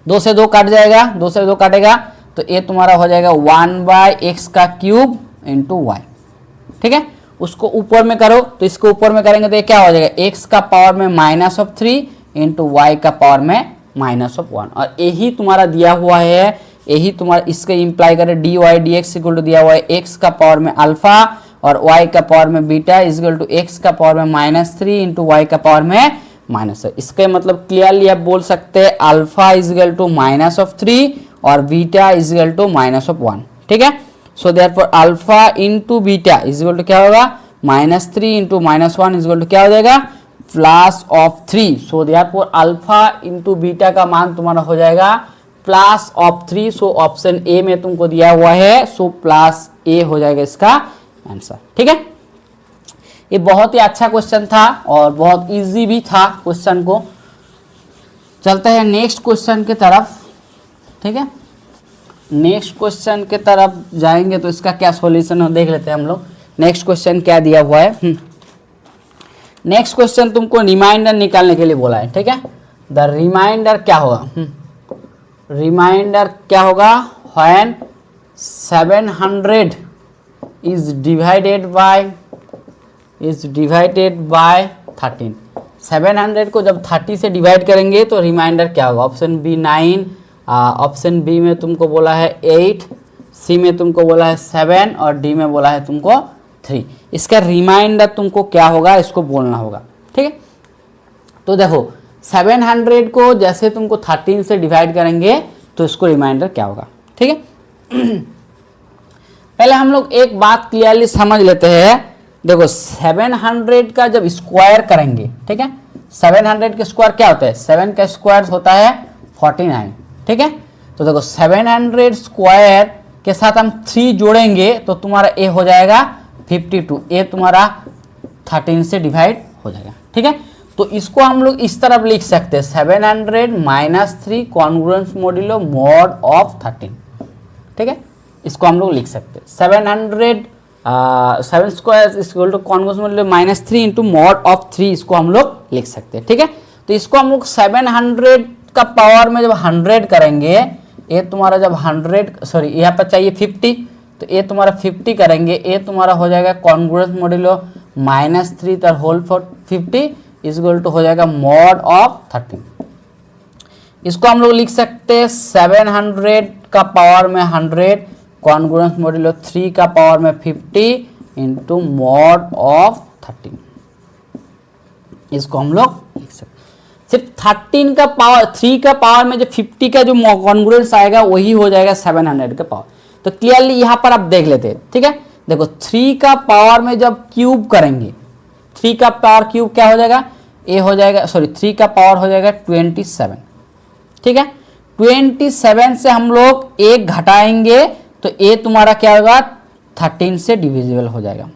2 से 2 काट जाएगा, 2 से 2 काटेगा तो ये तुम्हारा हो जाएगा 1/x का क्यूब इंटू y। ठीक है, उसको ऊपर में करो तो इसको ऊपर में करेंगे तो ये क्या हो जाएगा x का पावर में -3 इंटू y का पावर में -1। और यही तुम्हारा दिया हुआ है यही तुम्हारा इसके इम्प्लाई करे d y d x equal to दिया हुआ है एक्स का पावर में अल्फा और y का पावर में बीटा इक्वल टू एक्स का पावर में -3 इंटू वाई का पावर में -। इसके मतलब क्लियरली आप बोल सकते हैं अल्फा इक्वल टू -3 और बीटा इक्वल टू -1, ठीक है। So therefore alpha into beta equal to क्या होगा -3 इंटू -1 इक्वल टू क्या हो जाएगा +3। सो देयरफॉर अल्फा इंटू बीटा का मान तुम्हारा हो जाएगा +3। सो ऑप्शन ए में तुमको दिया हुआ है, सो +A हो जाएगा इसका आंसर, ठीक है। ये बहुत ही अच्छा क्वेश्चन था और बहुत इजी भी था क्वेश्चन को। चलते हैं नेक्स्ट क्वेश्चन की तरफ, ठीक है। नेक्स्ट क्वेश्चन की तरफ जाएंगे तो इसका क्या सॉल्यूशन हो देख लेते हैं हम लोग। नेक्स्ट क्वेश्चन क्या दिया हुआ है। नेक्स्ट क्वेश्चन तुमको रिमाइंडर निकालने के लिए बोला है, ठीक है। द रिमाइंडर क्या होगा, रिमाइंडर क्या होगा व्हेन 700 is divided by 13। 700 को जब 30 से डिवाइड करेंगे तो रिमाइंडर क्या होगा। ऑप्शन बी 9, ऑप्शन बी में तुमको बोला है 8, सी में तुमको बोला है 7 और डी में बोला है तुमको 3। इसका रिमाइंडर तुमको क्या होगा इसको बोलना होगा, ठीक है। तो देखो 700 को जैसे तुमको 13 से डिवाइड करेंगे तो इसको रिमाइंडर क्या होगा, ठीक है। पहले हम लोग एक बात क्लियरली समझ लेते हैं। देखो 700 का जब स्क्वायर करेंगे, ठीक है, 700 का स्क्वायर क्या होता है, 7 का स्क्वायर होता है 49, ठीक है। तो देखो 700 स्क्वायर के साथ हम 3 जोड़ेंगे तो तुम्हारा ए हो जाएगा 52, ए तुम्हारा 13 से डिवाइड हो जाएगा, ठीक है। तो इसको हम लोग इस तरफ लिख सकते हैं 700 - 3 कॉन्ग्रुएंस मॉड्यूलो मॉड ऑफ 13, ठीक है। इसको हम लोग लिख सकते हैं 7 square equal to congruence modulo -3 into mod of 3, इसको हम लोग लिख सकते हैं, ठीक है। तो इसको हम लोग 700 का पावर में जब 100 करेंगे, ये तुम्हारा जब 100 सॉरी यहाँ पर चाहिए 50, तो ये तुम्हारा 50 करेंगे, ये तुम्हारा हो जाएगा congruence modulo -3 the whole for 50 equal to हो जाएगा मॉड ऑफ 13। इसको हम लोग लिख सकते हैं 700 का पावर में 100 कॉन्ग्रुएंस मॉड्यूलो 3 का पावर में 50 इंटू मॉड ऑफ 13। इसको हम लोग लिख सकते हैं। सिर्फ 13 का पावर 3 का पावर में जो 50 का जो कॉन्ग्रुएंस आएगा वही हो जाएगा 700 का पावर। तो क्लियरली यहाँ पर आप देख लेते हैं, ठीक है। देखो 3 का पावर में जब क्यूब करेंगे, 3 का पावर क्यूब क्या हो जाएगा, ए हो जाएगा सॉरी 3 का पावर हो जाएगा 27, ठीक है। 27 से हम लोग 1 घटाएंगे तो ए तुम्हारा क्या होगा 13 से डिविजिबल हो जाएगा,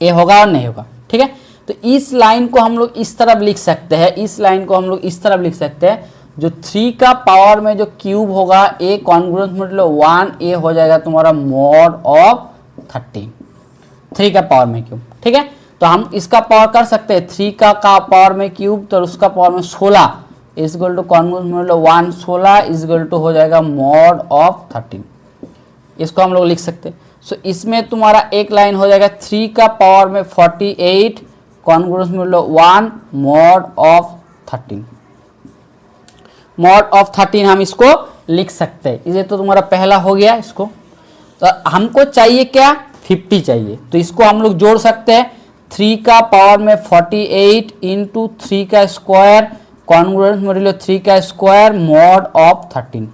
ए होगा और नहीं होगा, ठीक है। तो इस लाइन को हम लोग इस तरफ लिख सकते हैं, इस लाइन को हम लोग इस तरफ लिख सकते हैं। जो 3 का पावर में जो क्यूब होगा ए कॉन्ग्रुएंस मॉड्यूलो 1, ए हो जाएगा तुम्हारा मॉड ऑफ 13, 3 का पावर में क्यूब, ठीक है। तो हम इसका पावर कर सकते हैं 3 का पावर में क्यूब तो उसका पावर में 16 equal to congruence modulo 1 16 equal to हो जाएगा मॉड ऑफ 13। इसको हम लोग लिख सकते हैं। सो इसमें तुम्हारा एक लाइन हो जाएगा 3 का पावर में 48 congruence modulo 1 mod of 13, mod of 13 हम इसको लिख सकते हैं। ये तो तुम्हारा पहला हो गया। इसको तो हमको चाहिए क्या 50 चाहिए, तो इसको हम लोग जोड़ सकते हैं 3 का पावर में 48 इंटू 3 का स्क्वायर कॉन्ग्रुएंस मॉड्यूलो 3 का स्क्वायर मॉड ऑफ 13,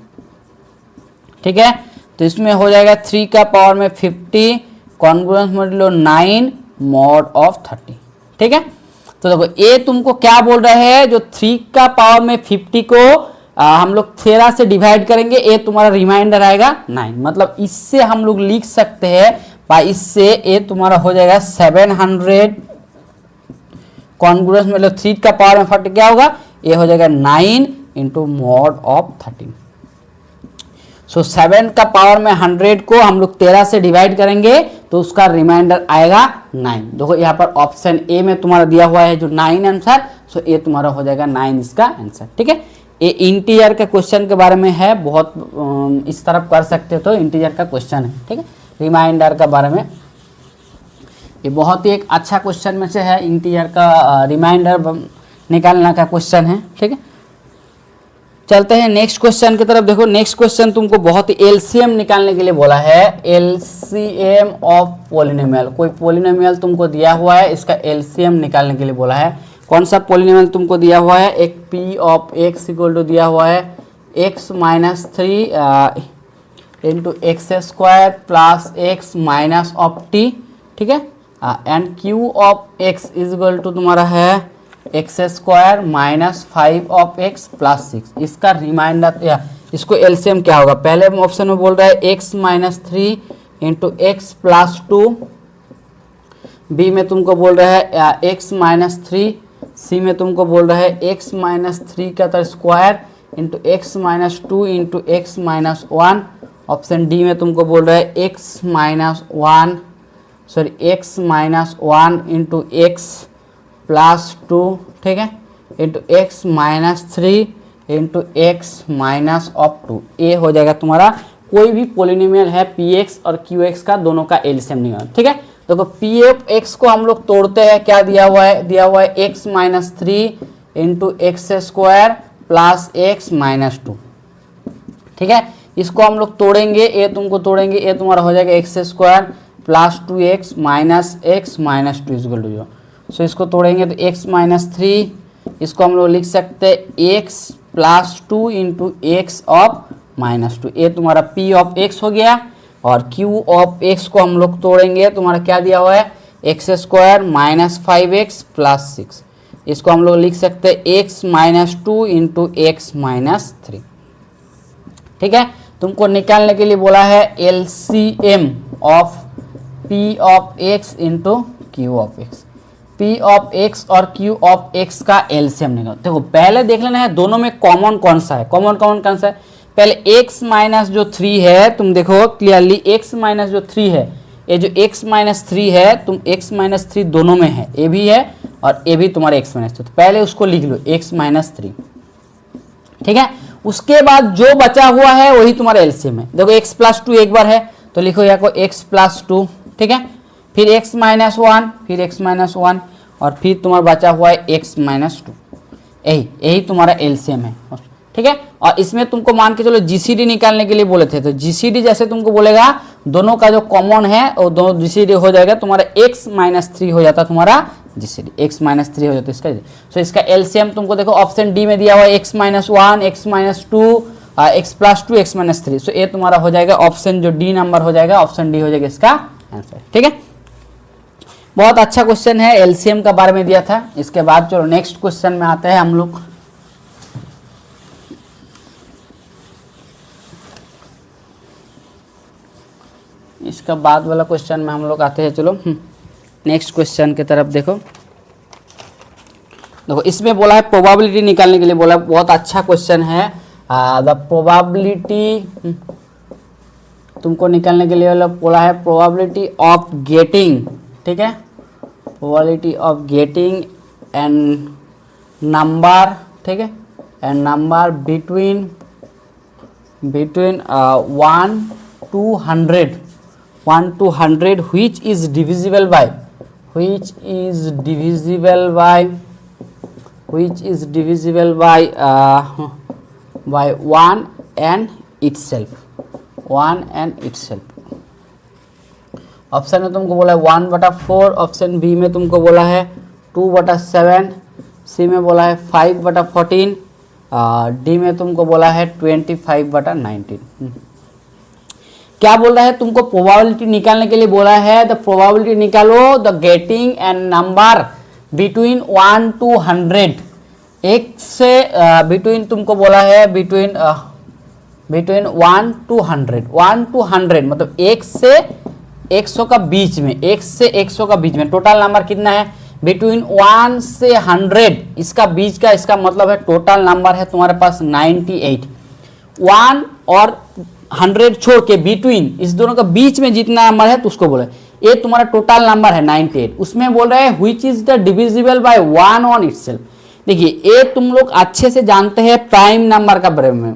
ठीक है। तो इसमें हो जाएगा 3 का पावर में 50 कॉन्ग्रुएंस मॉड्यूलो 9 मॉड ऑफ 30, ठीक है। तो देखो ये तुमको क्या बोल रहे हैं, जो 3 का पावर में 50 को हम लोग 13 से डिवाइड करेंगे, ये तुम्हारा रिमाइंडर आएगा 9। मतलब इससे हम लोग लिख सकते हैं भाई, इससे ये तुम्हारा हो जाएगा 700 कॉन्ग्रुएंस मतलब 3 का पावर में 40 क्या होगा, ये हो जाएगा 9 इंटू मॉड ऑफ 13। सो 7 का पावर में 100 को हम लोग 13 से डिवाइड करेंगे तो उसका रिमाइंडर आएगा 9। देखो यहाँ पर ऑप्शन ए में तुम्हारा दिया हुआ है जो 9 आंसर, सो ये तुम्हारा हो जाएगा 9 इसका आंसर, ठीक है। ये इंटीजर के क्वेश्चन के बारे में है, बहुत इस तरफ कर सकते हो तो इंटीजर का क्वेश्चन है, ठीक है। रिमाइंडर के बारे में ये बहुत ही एक अच्छा क्वेश्चन में से है, इंटीजर का रिमाइंडर निकालना का क्वेश्चन है, ठीक है। चलते हैं नेक्स्ट क्वेश्चन की तरफ। देखो नेक्स्ट क्वेश्चन तुमको बहुत ही एलसीएम निकालने के लिए बोला है, एलसीएम ऑफ पॉलिनोमियल। कोई पॉलिनोमियल तुमको दिया हुआ है, इसका एलसीएम निकालने के लिए बोला है। कौन सा पॉलिनोमियल तुमको दिया हुआ है? एक P of x equal to दिया हुआ है x minus 3 into x square plus x minus of t, ठीक है। And q of x is equal to तुम्हारा है x square minus 5 of x plus 6। इसका रिमाइंडर या इसको एलसीएम क्या होगा? पहले ऑप्शन में बोल रहा है x minus 3 into x plus 2, b में तुमको बोल रहा है एक्स माइनस 3, सी में तुमको बोल रहा है एक्स माइनस 3 का तो square into x minus 2 into x minus 1। Option D में तुमको बोल रहा है x minus 1 into x plus 2, ठीक है, into x minus 3 into x minus of 2। ये हो जाएगा तुम्हारा कोई भी पोलिनोमियल है पी एक्स और क्यू एक्स का, दोनों का एलसीएम निकालना, ठीक है। देखो पी एफ एक्स को हम लोग तोड़ते हैं, क्या दिया हुआ है? दिया हुआ है x minus 3 into x square plus x minus 2, ठीक है। इसको हम लोग तोड़ेंगे, ये तुमको तोड़ेंगे, ये तुम्हारा हो जाएगा x square plus 2x minus x minus 2 equal to 0। So इसको तोड़ेंगे तो x माइनस 3, इसको हम लोग लिख सकते हैं x plus 2 into x of minus 2। ये तुम्हारा p ऑफ x हो गया। और q ऑफ x को हम लोग तोड़ेंगे, तुम्हारा क्या दिया हुआ है? X square minus 5x plus 6। इसको हम लोग लिख सकते हैं x minus 2 into x minus 3, ठीक है। तुमको निकालने के लिए बोला है LCM of P of x into Q of x. P of x और क्यू ऑफ एक्स का एलसीएम निकालो। देखो पहले देख लेना है दोनों में कॉमन कौन सा है। कॉमन कौन सा है? पहले x माइनस जो 3 है, तुम देखो क्लियरली x माइनस जो 3 है, ये जो x माइनस 3 है, तुम x माइनस 3 दोनों में है, ए भी है और ए भी तुम्हारे x माइनस 3। तो पहले उसको लिख लो x माइनस 3, ठीक है। उसके बाद जो बचा हुआ है वही तुम्हारा एलसीएम है। देखो x प्लस 2 एक बार है तो लिखो यहाँ को x प्लस 2, ठीक है। फिर x माइनस 1, फिर x माइनस 1 और फिर तुम्हारा बचा हुआ है x माइनस 2। यही तुम्हारा एलसीएम है, ठीक है। और इसमें तुमको मान के चलो जीसीडी निकालने के लिए बोले थे, तो जीसीडी जैसे तुमको बोलेगा दोनों का जो कॉमन है वो दोनों जीसीडी हो जाएगा, तुम्हारा x माइनस 3 हो जाता तुम्हारा जीसीडी, x माइनस 3 हो जाता इसका। सो इसका एलसीएम तुमको देखो ऑप्शन डी में दिया हुआ है x minus 1, x minus 2, x plus 2, x minus 3। सो ये तुम्हारा हो जाएगा ऑप्शन जो डी नंबर हो जाएगा, ऑप्शन डी हो जाएगा इसका आंसर, ठीक है। बहुत अच्छा क्वेश्चन है, एलसीएम का बारे में दिया था। इसके बाद चलो नेक्स्ट क्वेश्चन में आते हैं हम लोग। इसका बाद वाला क्वेश्चन में हम लोग आते हैं। चलो नेक्स्ट क्वेश्चन की तरफ देखो। देखो इसमें बोला है प्रोबेबिलिटी निकालने के लिए बोला है, बहुत अच्छा क्वेश्चन है। द प्रोबेबिलिटी तुमको निकालने के लिए बोला है प्रोबेबिलिटी ऑफ गेटिंग, ठीक है, probability of getting and number, ठीक है, and number between 1 to 100 which is divisible by 1 and itself। Option में तुमको बोला है 1/4, ऑप्शन बी में तुमको बोला है 2/7, सी में बोला है 5/14, डी में तुमको बोला है 25/19। क्या बोल रहा है? तुमको प्रोबेबिलिटी निकालने के लिए बोला है, द प्रोबेबिलिटी निकालो the getting and number between 1 to 100। एक से बिटवीन तुमको बोला है बिटवीन 1 to 100, 1 to 100 मतलब 1 से 100 का बीच में, 1 से 100 का बीच में टोटल नंबर कितना है? बिटवीन 1 से 100, इसका बीच का, इसका मतलब है टोटल नंबर है तुम्हारे पास 98। 1 और 100 छोड़ के बिटवीन, इस दोनों का बीच में जितना नंबर है तो उसको बोले, ये तुम्हारा टोटल नंबर है 98। उसमें बोल रहे हैं which is the divisible by 1 on itself. देखिए ये तुम लोग अच्छे से जानते हैं प्राइम नंबर का बारे में,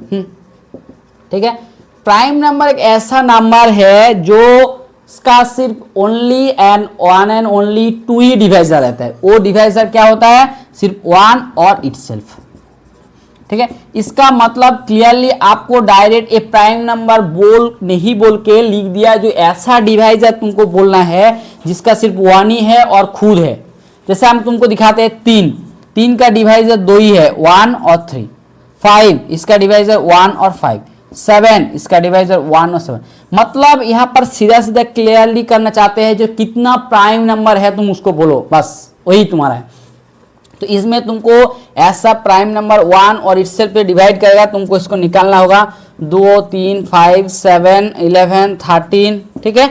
ठीक है। प्राइम नंबर एक ऐसा नंबर है जो इसका सिर्फ only and one and only 2 he divisor रहता है। वो डिवाइजर क्या होता है? सिर्फ 1 और इटसेल्फ, ठीक है। इसका मतलब क्लियरली आपको डायरेक्ट ए प्राइम नंबर बोल के लिख दिया, जो ऐसा डिवाइजर तुमको बोलना है जिसका सिर्फ 1 ही है और खुद है। जैसे हम तुमको दिखाते हैं 3 का डिवाइजर 2 ही है, 1 और 3। 5 इसका डिवाइजर 1 और 5। 7 इसका डिवाइजर 1 और 7। मतलब यहाँ पर सीधा सीधा क्लियरली करना चाहते हैं जो कितना प्राइम नंबर है तुम उसको बोलो, बस वही तुम्हारा है। तो इसमें तुमको ऐसा प्राइम नंबर 1 और इटसेल्फ पे डिवाइड करेगा, तुमको इसको निकालना होगा। 2 3 5 7 11 13, ठीक है।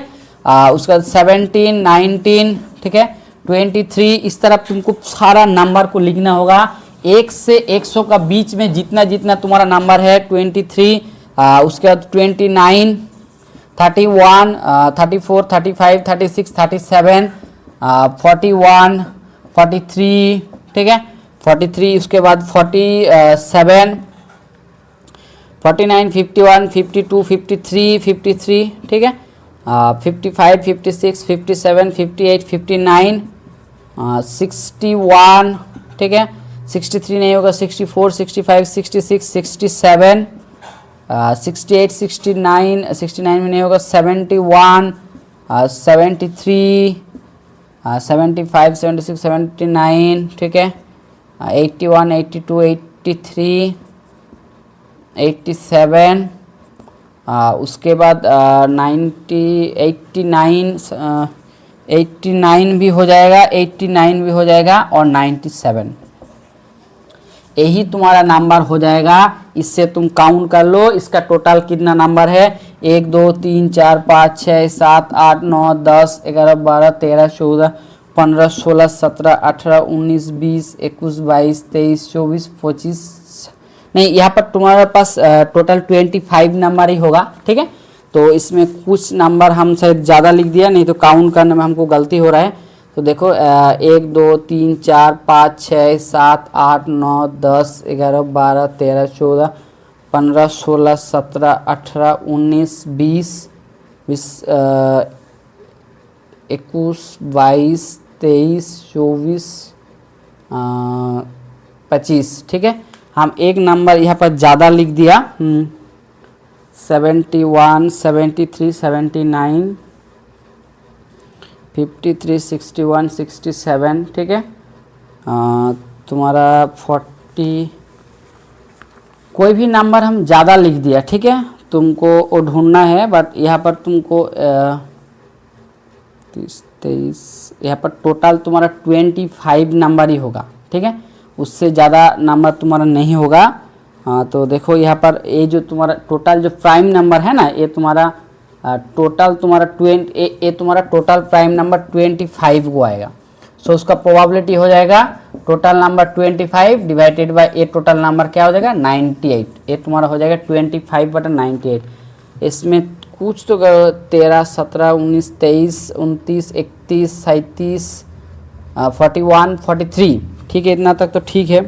उसका 17 19, ठीक है, 23, इस तरह तुमको सारा नंबर को लिखना होगा। 1 से 100 का बीच में जितना जितना तुम्हारा नंबर है 23, उसके बाद 29, 31, 34, 35, 36, 37, 41, 43, ठीक है, 43, उसके बाद 47, 49, 51, 52, 53, ठीक है, 55, 56, 57, 58, 59, 61, ठीक है, 63 नहीं होगा, 64, 65, 66, 67, 68, 69 में नहीं होगा, 71, 73, 75, 76, 79, ठीक है, 81, 82, 83, 87, उसके बाद 90, 89 भी हो जाएगा, 89 भी हो जाएगा और 97, यही तुम्हारा नंबर हो जाएगा। इससे तुम काउंट कर लो इसका टोटल कितना नंबर है। 1 2 3 4 5 6 7 8 9 10 11 12 13 14 15 16 17 18 19 20 21 22 23 24 25, नहीं, यहाँ पर तुम्हारे पास टोटल 25 नंबर ही होगा, ठीक है। तो इसमें कुछ नंबर हम शायद ज़्यादा लिख दिया, नहीं तो काउंट करने में हमको गलती हो रहा है। तो देखो 1 2 3 4 5 6 7 8 9 10 11 12 13 14 15 16 17 18 19 20 21 22 23 24 25, ठीक है। हम एक नंबर यहाँ पर ज़्यादा लिख दिया, 71 73 79 53 61 67, ठीक है। तुम्हारा 40, कोई भी नंबर हम ज़्यादा लिख दिया, ठीक है। तुमको वो ढूंढना है, बट यहाँ पर तुमको 30 23, यहाँ पर टोटल तुम्हारा 25 नंबर ही होगा, ठीक है। उससे ज़्यादा नंबर तुम्हारा नहीं होगा। तो देखो यहाँ पर ये जो तुम्हारा टोटल जो प्राइम नंबर है ना, ये तुम्हारा टोटल तुम्हारा तुम्हारा टोटल प्राइम नंबर 25 को आएगा। सो उसका प्रोबेबिलिटी हो जाएगा total number 25 divided by A total number क्या हो जाएगा 98। ये तुम्हारा हो जाएगा 25/98। इसमें कुछ तो 13 17 19 23 29 31 37 41 43, ठीक है, इतना तक तो ठीक है।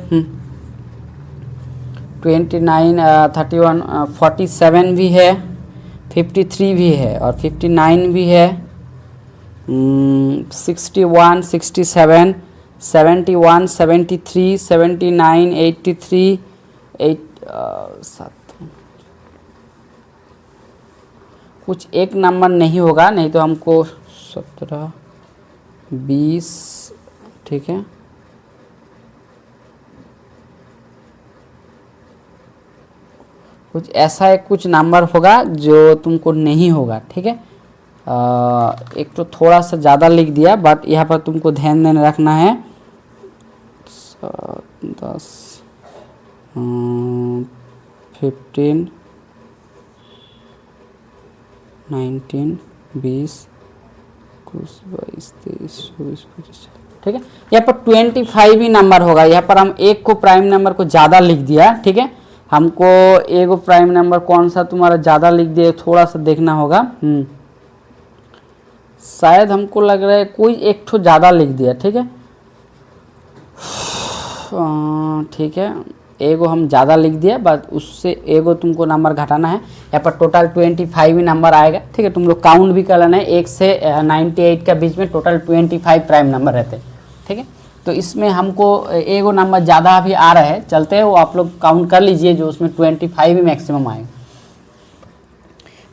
29 31 47 भी है, 53 भी है और 59 भी है, 61 67 71 73 79 83 कुछ एक नंबर नहीं होगा, नहीं तो हमको 17 20, ठीक है। कुछ ऐसा एक कुछ नंबर होगा जो तुमको नहीं होगा, ठीक है। एक तो थोड़ा सा ज़्यादा लिख दिया, बट यहाँ पर तुमको ध्यान देने रखना है। 10 15 19 20 21 22 23 24 25, ठीक है। यहाँ पर 25 ही नंबर होगा। यहाँ पर हम एक को प्राइम नंबर को ज़्यादा लिख दिया, ठीक है। हमको एगो प्राइम नंबर कौन सा तुम्हारा ज़्यादा लिख दिया, थोड़ा सा देखना होगा। शायद हमको लग रहा है कोई एक ठो ज़्यादा लिख दिया, ठीक है। ठीक है, एगो हम ज़्यादा लिख दिया, बट उससे एगो तुमको नंबर घटाना है। यहाँ पर टोटल 25 ही नंबर आएगा, ठीक है। तुम लोग काउंट भी कर लेना है, 1 से 98 के बीच में टोटल 25 प्राइम नंबर रहते हैं, ठीक है। तो इसमें हमको एगो नंबर ज़्यादा भी आ रहा है, चलते हैं वो आप लोग काउंट कर लीजिए, जो उसमें 25 ही मैक्सिमम आएगा।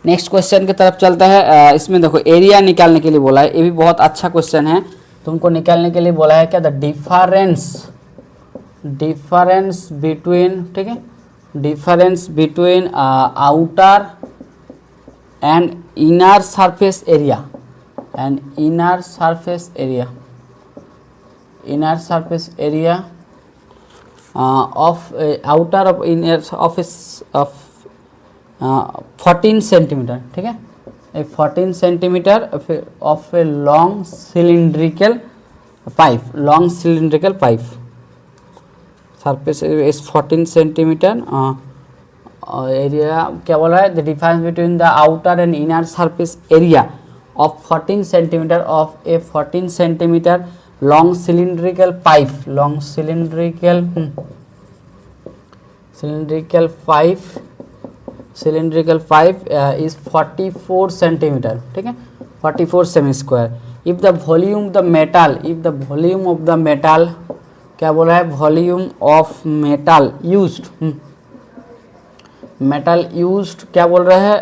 नेक्स्ट क्वेश्चन की तरफ चलता है। इसमें देखो एरिया निकालने के लिए बोला है, ये भी बहुत अच्छा क्वेश्चन है। तुमको निकालने के लिए बोला है क्या, द डिफरेंस बिटवीन, ठीक है, difference between outer and inner surface area and inner surface area of outer of inner of 14 centimetre, ठीक है, 14 centimetre of a long cylindrical pipe surface is 14 centimetre. Area क्या बोल रहा है, the difference between the outer and inner surface area of 14 centimeter of a 14 centimeter long cylindrical pipe is 44 centimeter, ठीक है, 44 semi square. if the volume of the metal क्या बोला है, वॉल्यूम ऑफ मेटल यूज्ड क्या बोल रहा है,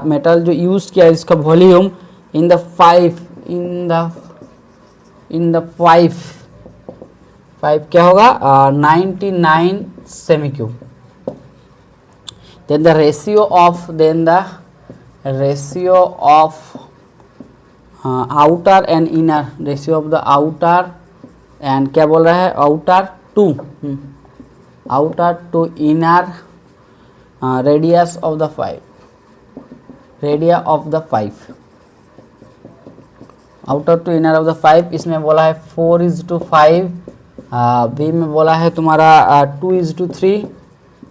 मेटल जो यूज किया इसका वॉल्यूम in the pipe क्या होगा, 99 semi cube. then the ratio of outer and inner, ratio of the outer and क्या बोल रहा है, outer to inner radius of the pipe, outer to inner of the pipe. इसमें बोला है 4:5, बी में बोला है तुम्हारा 2:3,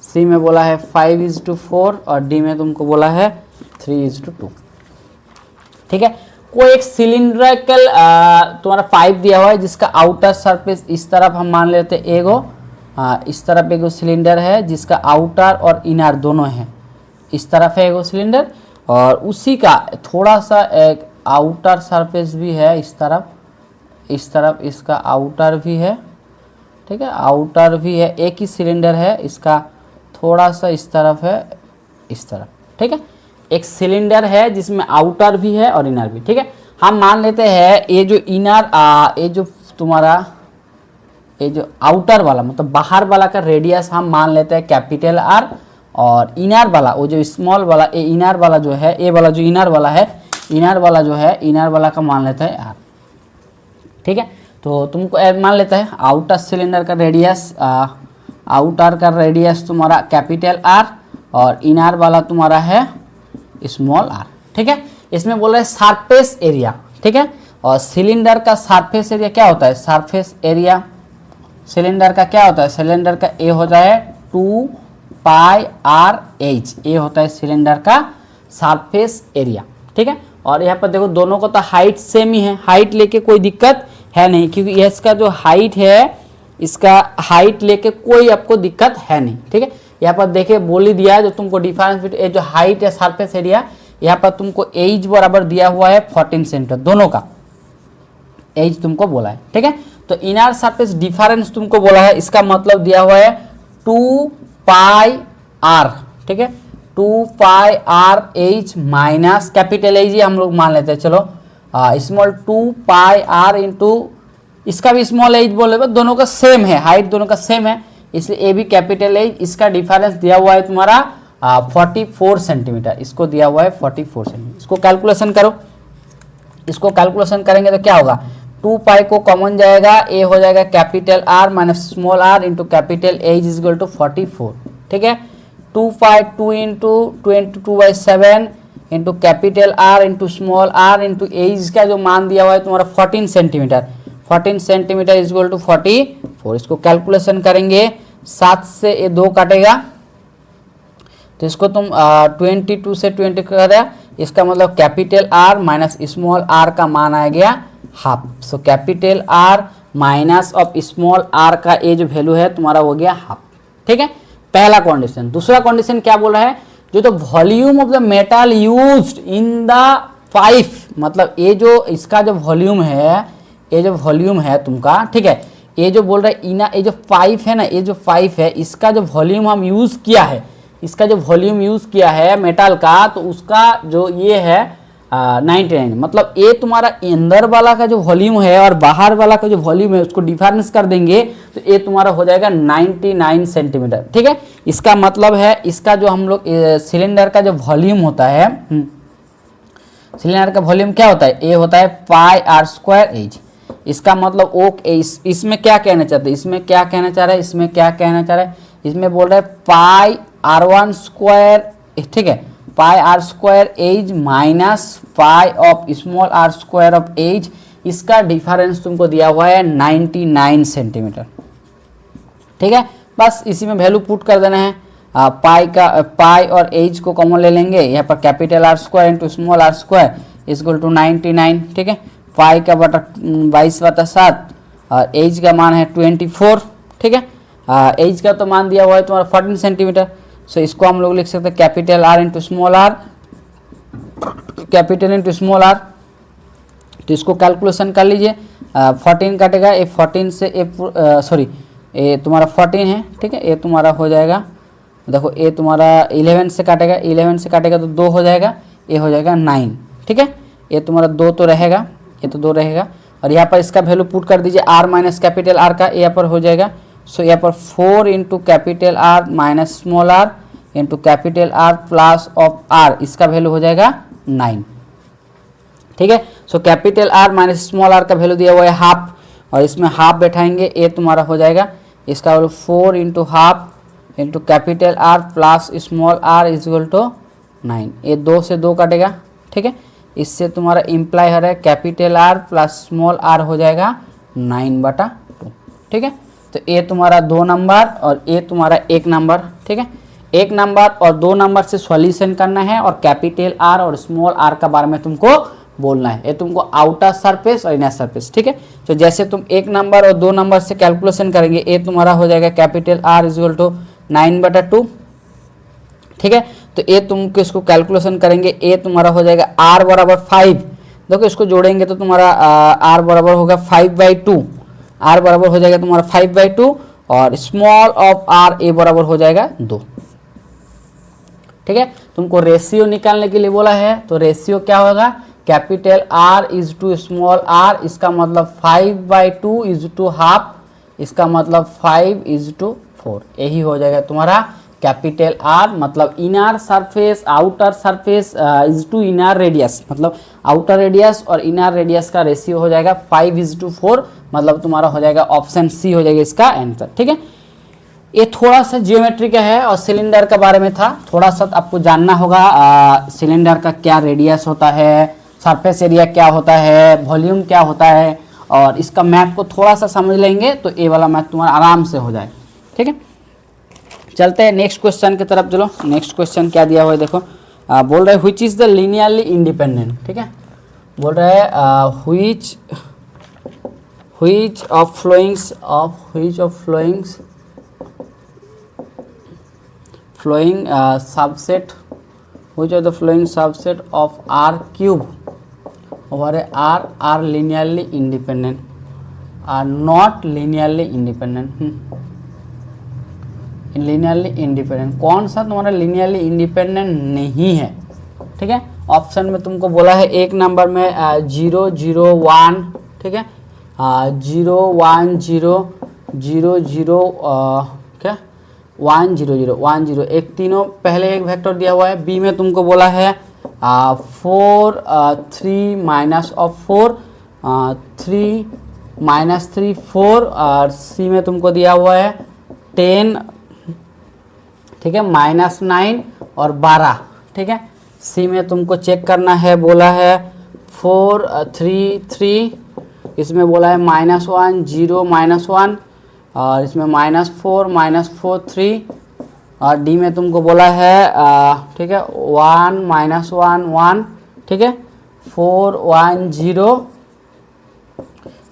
सी में बोला है 5:4 और डी में तुमको बोला है 3:2, ठीक है। कोई एक सिलिंड्रिकल तुम्हारा पाइप दिया हुआ है जिसका आउटर सरफेस इस तरफ हम मान लेते हैं एगो, इस तरफ एगो सिलेंडर है जिसका आउटर और इनर दोनों है, इस तरफ है एगो सिलेंडर और उसी का थोड़ा सा एक आउटर सरफेस भी है इस तरफ इसका आउटर भी है, ठीक है, आउटर भी है, एक ही सिलेंडर है, इसका थोड़ा सा इस तरफ है, इस तरफ, ठीक है। एक सिलेंडर है जिसमें आउटर भी है और इनर भी, ठीक है। हम मान लेते हैं ये जो इनर ये जो तुम्हारा ये जो आउटर वाला मतलब बाहर वाला का रेडियस हम मान लेते हैं कैपिटल आर, और इनर वाला वो जो स्मॉल वाला ये इनर वाला जो है, ये वाला जो इनर वाला है, इनर वाला का मान लेता है आर, ठीक है। तो तुमको मान लेता है आउटर सिलेंडर का रेडियस, आउटर का रेडियस तुम्हारा कैपिटल आर और इनर वाला तुम्हारा है स्मॉल आर, ठीक है। इसमें बोल रहे हैं सरफेस एरिया, ठीक है, और सिलेंडर का सरफेस एरिया क्या होता है, सरफेस एरिया सिलेंडर का क्या होता है, सिलेंडर का ए होता है 2πr/h, ये होता है सिलेंडर का सरफेस एरिया, ठीक है। और यहाँ पर देखो दोनों को तो हाइट सेम ही है, हाइट लेके कोई दिक्कत है नहीं, क्योंकि इसका जो हाइट है इसका हाइट लेके कोई आपको दिक्कत है नहीं, ठीक है। यहाँ पर देखिए बोल ही दिया है जो तुमको डिफरेंस जो हाइट है सरफेस एरिया, यहाँ पर तुमको एज बराबर दिया हुआ है 14 सेंटीमीटर, दोनों का एज तुमको बोला है, ठीक है। तो इनर सरफेस डिफरेंस तुमको बोला है, इसका मतलब दिया हुआ है 2πr, ठीक है, 2πr/h माइनस कैपिटल एज ही हम लोग मान लेते हैं, चलो स्मॉल 2πr इंटू इसका भी स्मॉल एज बोले, दोनों का सेम है, हाइट दोनों का सेम है, इसलिए ए भी कैपिटल एज, इसका डिफरेंस दिया हुआ है तुम्हारा 44 सेंटीमीटर, इसको दिया हुआ है 44 सेंटीमीटर। इसको कैलकुलेशन करो, इसको कैलकुलेशन करेंगे तो क्या होगा, 2π को कॉमन जाएगा, ए हो जाएगा capital R minus small r into capital H is equal to 44, ठीक है। 2π 2 into 22/7 into capital R into small r into h का जो मान दिया हुआ है तुम्हारा 14 centimetre, 14 centimetre is equal to 44। इसको कैलकुलेशन करेंगे, 7 से ये 2 काटेगा तो इसको तुम 22 से 20 कर दिया, इसका मतलब capital R minus small r का मान आ गया half. So capital R minus of small r का ये जो वैल्यू है तुम्हारा हो गया हाफ, ठीक है, पहला कंडीशन। दूसरा कंडीशन क्या बोल रहा है, जो तो volume of the metal used in the pipe, मतलब ये जो इसका जो वॉल्यूम है, ये जो वॉल्यूम है तुमका, ठीक है, ये जो बोल रहा है इना, ये जो 5 है ना, ये जो 5 है इसका जो वॉल्यूम हम यूज़ किया है, इसका जो वॉल्यूम यूज़ किया है मेटल का, तो उसका जो ये है 99, मतलब ये तुम्हारा अंदर वाला का जो वॉल्यूम है और बाहर वाला का जो वॉल्यूम है उसको डिफरेंस कर देंगे तो ये तुम्हारा हो जाएगा 99 सेंटीमीटर। ठीक है, इसका मतलब है इसका जो हम लोग सिलेंडर का जो वॉल्यूम होता है, सिलेंडर का वॉल्यूम क्या होता है, ये होता है पाई आर स्क्वायर एज। इसका मतलब ओ इसमें क्या कहना चाहते हैं, इसमें क्या कहना चाह रहा है, इसमें क्या कहना चाह रहा है, इसमें बोल रहा है पाई R1 स्क्वायर, ठीक है, pi R square H minus pi of small are square of H, इसका डिफरेंस तुमको दिया हुआ है 99 सेंटीमीटर। ठीक है, बस इसी में वैल्यू पुट कर देना है। पाई और एज को कॉमन ले लेंगे, यहाँ पर capital R square into small are square equal to 99। ठीक है, पाई का बटा 22/7 और एज का मान है 24। ठीक है, एज का तो मान दिया हुआ है तुम्हारा 14 सेंटीमीटर। सो इसको हम लोग लिख सकते हैं capital R into small r, capital into small r. तो इसको कैलकुलेशन कर लीजिए, 14 काटेगा, ये 14 से सॉरी ये तुम्हारा 14 है। ठीक है, ये तुम्हारा हो जाएगा, देखो ये तुम्हारा 11 से काटेगा, 11 से काटेगा तो 2 हो जाएगा, ये हो जाएगा 9। ठीक है, ये तुम्हारा 2 तो रहेगा, ये तो 2 रहेगा, और यहाँ पर इसका वैल्यू पुट कर दीजिए आर माइनस कैपिटल आर का, यहाँ पर हो जाएगा। सो यहाँ पर 4 into capital R minus small r into capital R plus of r, इसका वैल्यू हो जाएगा 9। ठीक है, so capital R minus small r का वैल्यू दिया हुआ है हाफ, और इसमें हाफ बैठाएंगे, ये तुम्हारा हो जाएगा, इसका value 4 into half into capital R plus small r is equal to 9। ये 2 से 2 काटेगा। ठीक है, इससे तुम्हारा इम्प्लाई हो रहा है capital R plus small r हो जाएगा 9/2। ठीक है, तो ये तुम्हारा 2 नंबर और ये तुम्हारा 1 नंबर। ठीक है, 1 नंबर और 2 नंबर से सॉल्यूशन करना है, और कैपिटल आर और स्मॉल आर का बारे में तुमको बोलना है। ये तुमको आउटर सरफेस और इनर सरफेस। ठीक है, तो जैसे तुम 1 नंबर और 2 नंबर से कैलकुलेशन करेंगे, ये तुम्हारा हो जाएगा capital R is equal to 9/2। ठीक है, तो ये तुम किसको कैलकुलेशन करेंगे, ये तुम्हारा हो जाएगा r बराबर 5। देखो इसको जोड़ेंगे तो तुम्हारा r बराबर होगा 5/2, r बराबर हो जाएगा तुम्हारा 5/2, और स्मॉल ऑफ r a बराबर हो जाएगा 2। ठीक है, तुमको रेशियो निकालने के लिए बोला है, तो रेशियो क्या होगा, capital R is to small r, इसका मतलब 5/2 इज टू हाफ, इसका मतलब 5 इज टू 4, यही हो जाएगा तुम्हारा कैपिटल R, मतलब inner surface outer surface is to inner radius, मतलब आउटर रेडियस और इनर रेडियस का रेशियो हो जाएगा 5:4, मतलब तुम्हारा हो जाएगा ऑप्शन सी हो जाएगा इसका आंसर। ठीक है, ये थोड़ा सा जियोमेट्री का है और सिलेंडर के बारे में था, थोड़ा सा आपको जानना होगा सिलेंडर का क्या रेडियस होता है, सरफेस एरिया क्या होता है, वॉल्यूम क्या होता है, और इसका मैथ को थोड़ा सा समझ लेंगे तो ये वाला मैथ तुम्हारा आराम से हो जाए। ठीक है, चलते हैं नेक्स्ट क्वेश्चन की तरफ। चलो नेक्स्ट क्वेश्चन क्या दिया हुआ है, देखो बोल रहा है which is the linearly independent. ठीक है, बोल रहा है which of followings flowing subset, which of the flowing subset of R cube over a R are linearly independent, are not linearly independent। linearly independent कौन सा तुम्हारा linearly independent नहीं है। ठीक है, ऑप्शन में तुमको बोला है 1 नंबर में 0 0 1, ठीक है, 0 1 0 0 0 क्या 1 0 0 1 0, एक तीनों पहले एक वेक्टर दिया हुआ है। बी में तुमको बोला है 4 3 माइनस ऑफ 4 3 माइनस 3 4, और सी में तुमको दिया हुआ है 10, ठीक है, -9 और 12। ठीक है, सी में तुमको चेक करना है, बोला है 4 3 3, इसमें बोला है -1 0 -1, और इसमें -4 4 3, और डी में तुमको बोला है ठीक है 1 -1 1, ठीक है, 4 1 0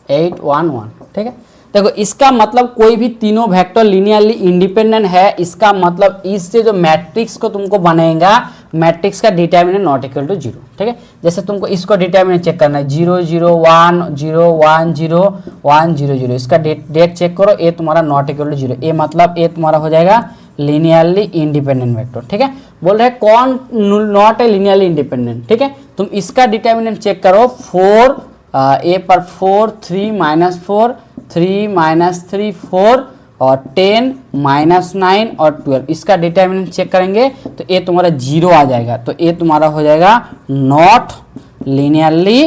8 1 1। ठीक है, देखो इसका मतलब कोई भी तीनों वेक्टर लीनियरली इंडिपेंडेंट है, इसका मतलब इससे जो मैट्रिक्स को तुमको बनेगा, मैट्रिक्स का डिटरमिनेंट नॉट इक्वल टू 0, ठीक है। जैसे तुमको इसको डिटरमिनेंट चेक करना है 0 0 1 0 1 0 1 0 0, इसका डेट चेक करो, ये तुम्हारा नॉट इक्वल टू 0, ये मतलब ये तुम्हारा हो जाएगा लीनियरली इंडिपेंडेंट वेक्टर, ठीक है। बोल रहे कौन नॉट ए लीनियरली इंडिपेंडेंट, ठीक है। तुम इसका डिटरमिनेंट चेक करो 4 ए पर 4 3 माइनस 4 3 माइनस 3 4 और 10 माइनस 9 और 12, इसका डिटरमिनेंट चेक करेंगे तो ये तुम्हारा 0 आ जाएगा, तो ये तुम्हारा हो जाएगा नॉट लीनियरली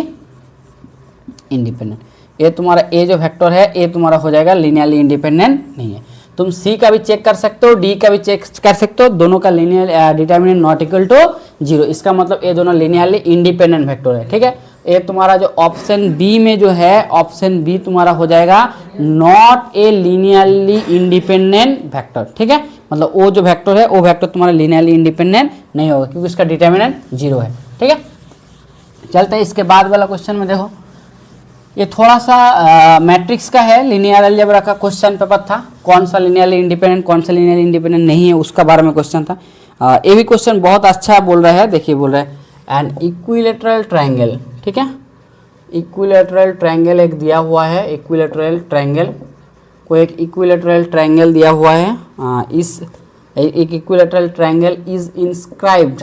इंडिपेंडेंट। ये तुम्हारा ए जो वेक्टर है ये तुम्हारा हो जाएगा लीनियरली इंडिपेंडेंट नहीं है। तुम सी का भी चेक कर सकते हो, डी का भी चेक कर सकते हो, दोनों का linear determinant not equal to 0, इसका मतलब ये दोनों लीनियरली इंडिपेंडेंट वेक्टर है, ठीक है। ये तुम्हारा जो ऑप्शन बी में जो है, ऑप्शन बी तुम्हारा हो जाएगा not a linearly independent vector, ठीक है। मतलब वो जो वेक्टर है वो वेक्टर तुम्हारा लीनियरली इंडिपेंडेंट नहीं होगा क्योंकि इसका डिटरमिनेंट 0 है, ठीक है। चलते हैं इसके बाद वाला क्वेश्चन में। देखो ये थोड़ा सा मैट्रिक्स का है, लीनियर अलजेब्रा का क्वेश्चन पेपर था, कौन सा लीनियरली इंडिपेंडेंट कौन सा लीनियरली इंडिपेंडेंट नहीं है उसका बारे में क्वेश्चन था। ये भी क्वेश्चन बहुत अच्छा बोल रहा है, देखिए बोल रहा है एन इक्विलेटरल ट्रायंगल, ठीक है। इक्विलेटरल ट्रायंगल एक दिया हुआ है, इक्विलेटरल ट्रायंगल को एक इक्विलेटरल ट्रायंगल दिया हुआ है, इस एक equilateral triangle is inscribed,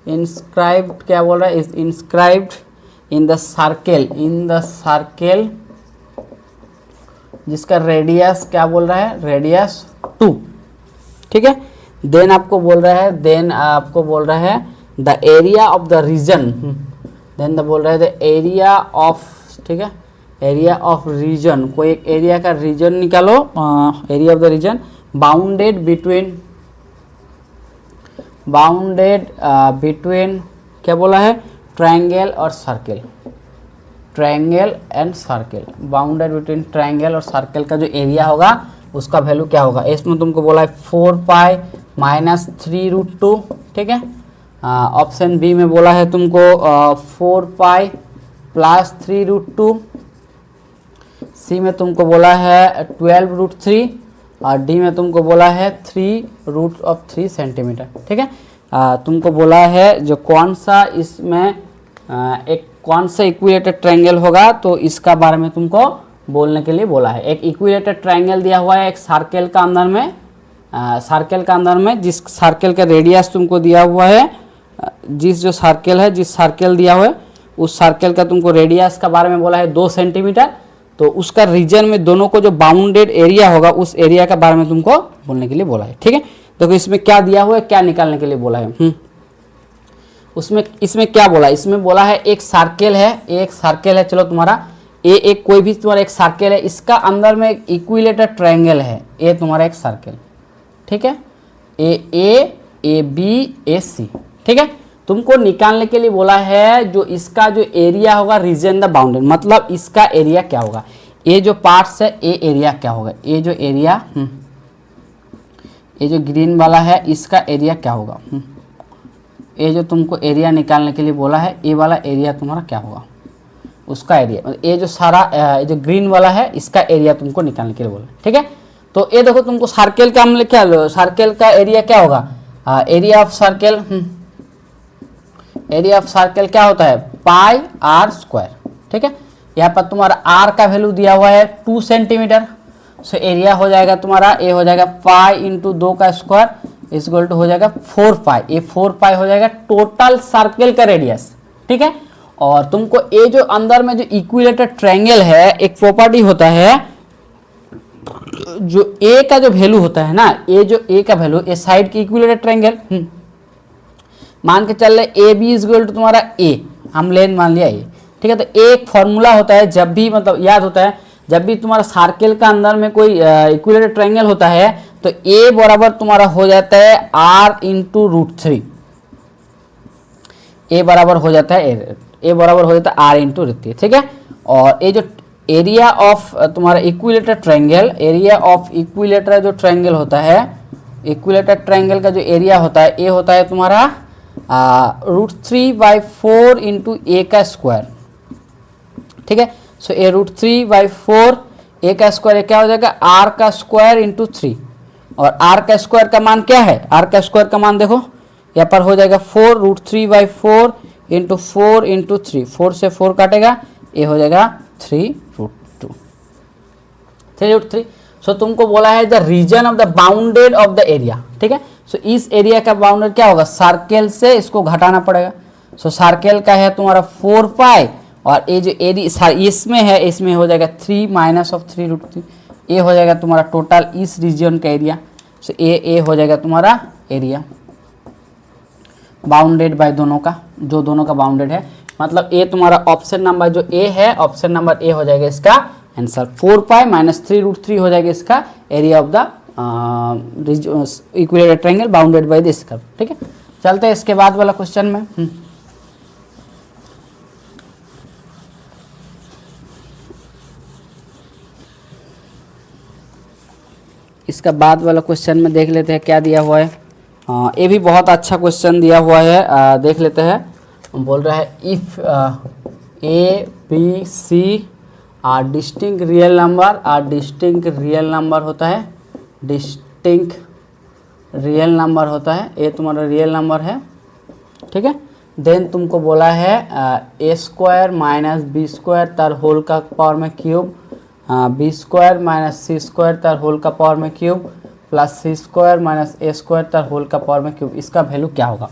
inscribed क्या बोल रहा है, is inscribed in the circle जिसका रेडियस क्या बोल रहा है, रेडियस 2, ठीक है। देन आपको बोल रहा है the area of the region, then बोल रहा है द एरिया ऑफ, ठीक है, एरिया ऑफ रीजन, कोई एक एरिया का रीजन निकालो, area of the reason bounded between क्या बोला है, ट्रायंगल और circle, triangle and circle, bounded between triangle और सर्कल का जो एरिया होगा उसका वैल्यू क्या होगा। इसमें तुमको बोला है 4 पाई माइनस 3√2, ठीक है। ऑप्शन बी में बोला है तुमको 4 पाई प्लस 3√2, सी में तुमको बोला है 12√3 और डी में तुमको बोला है 3√3 सेंटीमीटर, ठीक है। तुमको बोला है जो कौन सा इसमें एक कौन सा इक्विलेटरल ट्रायंगल होगा तो इसका बारे में तुमको बोलने के लिए बोला है। एक इक्विलेटरल ट्रायंगल दिया हुआ है एक सर्कल का अंदर में, सर्कल का अंदर में जिस सर्कल का रेडियस तुमको दिया हुआ है, जिस सर्कल दिया हुआ है उस सर्कल का तुमको रेडियस का बारे में बोला है 2 सेंटीमीटर, तो उसका रीजन में दोनों को जो बाउंडेड एरिया होगा उस एरिया का बारे में तुमको बोलने के लिए बोला है, ठीक है। देखो इसमें क्या दिया हुआ है, क्या निकालने के लिए बोला है, इसमें क्या बोला है, इसमें बोला है एक सर्कल है, चलो तुम्हारा एक कोई भी तुम्हारा एक सर्कल है, इसका अंदर में एक इक्विलेटरल ट्रायंगल है, ये तुम्हारा एक सर्कल, ठीक है, ए बी ए सी, ठीक है। तुमको निकालने के लिए बोला है जो इसका जो एरिया होगा रीजन द बाउंडेड, मतलब इसका एरिया क्या होगा, ये जो पार्ट्स है ये एरिया क्या होगा, ये जो एरिया ये जो ग्रीन वाला है इसका एरिया क्या होगा, ये जो तुमको एरिया निकालने के लिए बोला है ये वाला एरिया तुम्हारा क्या होगा, उसका एरिया, ये जो सारा ये जो ग्रीन वाला है इसका एरिया तुमको निकालने के लिए बोला, ठीक है। तो ये देखो तुमको सर्कल का हम क्या, सर्कल का एरिया क्या होगा, area of circle, area of circle क्या होता है पाई आर स्क्वायर, ठीक है। यहाँ पर तुम्हारा आर का वैल्यू दिया हुआ है 2 सेंटीमीटर, सो एरिया हो जाएगा तुम्हारा, ये हो जाएगा पाई इंटू 2 का स्क्वायर इक्वल टू हो जाएगा 4 पाई, ये 4 पाई हो जाएगा टोटल सर्कल का रेडियस, ठीक है। और तुमको ये जो अंदर में जो इक्विलेटरल ट्रायंगल है एक प्रॉपर्टी होता है, जो ए का जो वैल्यू होता है ना, ये जो ए का वैल्यू ए साइड की इक्विलेटरल ट्रायंगल मान के चल रहे a b is equal to तुम्हारा ए, हम लेन मान लिया ए, ठीक है। तो एक फॉर्मूला होता है जब भी, मतलब याद होता है जब भी तुम्हारा सर्कल का अंदर में कोई इक्विलेटरल ट्रायंगल होता है तो ए बराबर तुम्हारा हो जाता है r इंटू √3, ए बराबर हो जाता है r इंटू √3, ठीक है। और ये जो एरिया ऑफ तुम्हारा equilateral triangle, area of equilateral जो ट्रायंगल होता है, इक्विलेटरल ट्रायंगल का जो एरिया होता है ये होता है तुम्हारा √3/4 इंटू ए का स्क्वायर, ठीक है। सो ए √3/4 ए का स्क्वायर क्या हो जाएगा, आर का स्क्वायर इंटू 3, और आर का स्क्वायर का मान क्या है, आर का स्क्वायर का मान देखो यहाँ पर हो जाएगा 4√3/4 इंटू 4 इंटू 3, 4 से 4 काटेगा, ये हो जाएगा 3√2, 3√3। सो तुमको बोला है the region of the bounded of the area, ठीक है। सो इस एरिया का बाउंडेड क्या होगा, सर्कल से इसको घटाना पड़ेगा। सो सर्कल का है तुम्हारा 4 पाई, और ये जो एरिया इसमें है, इसमें हो जाएगा 3 माइनस ऑफ 3√3, ये हो जाएगा तुम्हारा टोटल इस रीजन का एरिया। सो ये हो जाएगा तुम्हारा एरिया बाउंडेड बाय दोनों का, जो दोनों का बाउंडेड है, मतलब ए तुम्हारा ऑप्शन नंबर जो ए है, ऑप्शन नंबर ए हो जाएगा इसका आंसर। 4 पाई माइनस 3√3 हो जाएगा इसका area of the equilateral triangle bounded by this curve, ठीक है। चलते हैं इसके बाद वाला क्वेश्चन में। इसका बाद वाला क्वेश्चन में देख लेते हैं क्या दिया हुआ है। ये भी बहुत अच्छा क्वेश्चन दिया हुआ है, देख लेते हैं। बोल रहा है if a B c are distinct real number, are distinct real number होता है, डिस्टिंक्ट रियल नंबर होता है, ये तुम्हारा रियल नंबर है, ठीक है। देन तुमको बोला है A square minus B square तर होल का पावर में cube, B square minus C square तर होल का पावर में cube, plus C square minus A square तर होल का पावर में क्यूब, इसका वैल्यू क्या होगा।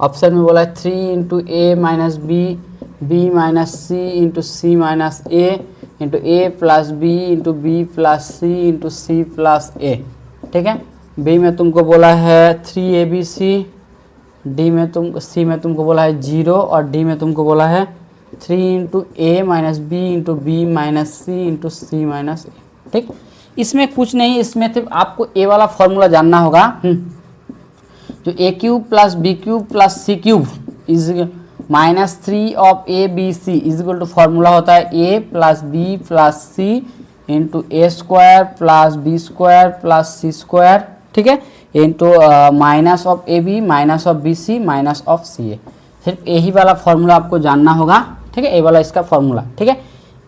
ऑप्शन में बोला है 3 into A minus B, B minus C into C minus A plus B into B plus C into C plus A, ठीक है। बी में तुमको बोला है 3abc, सी में तुमको बोला है 0, और डी में तुमको बोला है 3 into A minus B into B minus C into C minus A, ठीक। इसमें कुछ नहीं, इसमें सिर्फ आपको ए वाला फॉर्मूला जानना होगा, जो A cube plus B cube plus C cube is minus 3 of A B C is equal to formula होता है A plus B plus C into A square plus B square plus C square, ठीक है, into minus of A B minus of B C minus of C A. सिर्फ यही वाला फॉर्मूला आपको जानना होगा, ठीक है, ए वाला इसका फॉर्मूला, ठीक है।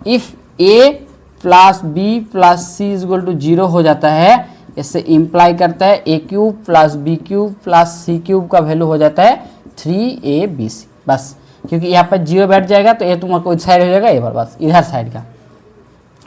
If A plus B plus C is equal to 0 हो जाता है, इससे इम्प्लाई करता है A cube plus B cube plus C cube का वैल्यू हो जाता है 3abc, बस, क्योंकि यहाँ पर 0 बैठ जाएगा तो ये तुम्हारा कोई साइड हो जाएगा, ये बस इधर साइड का,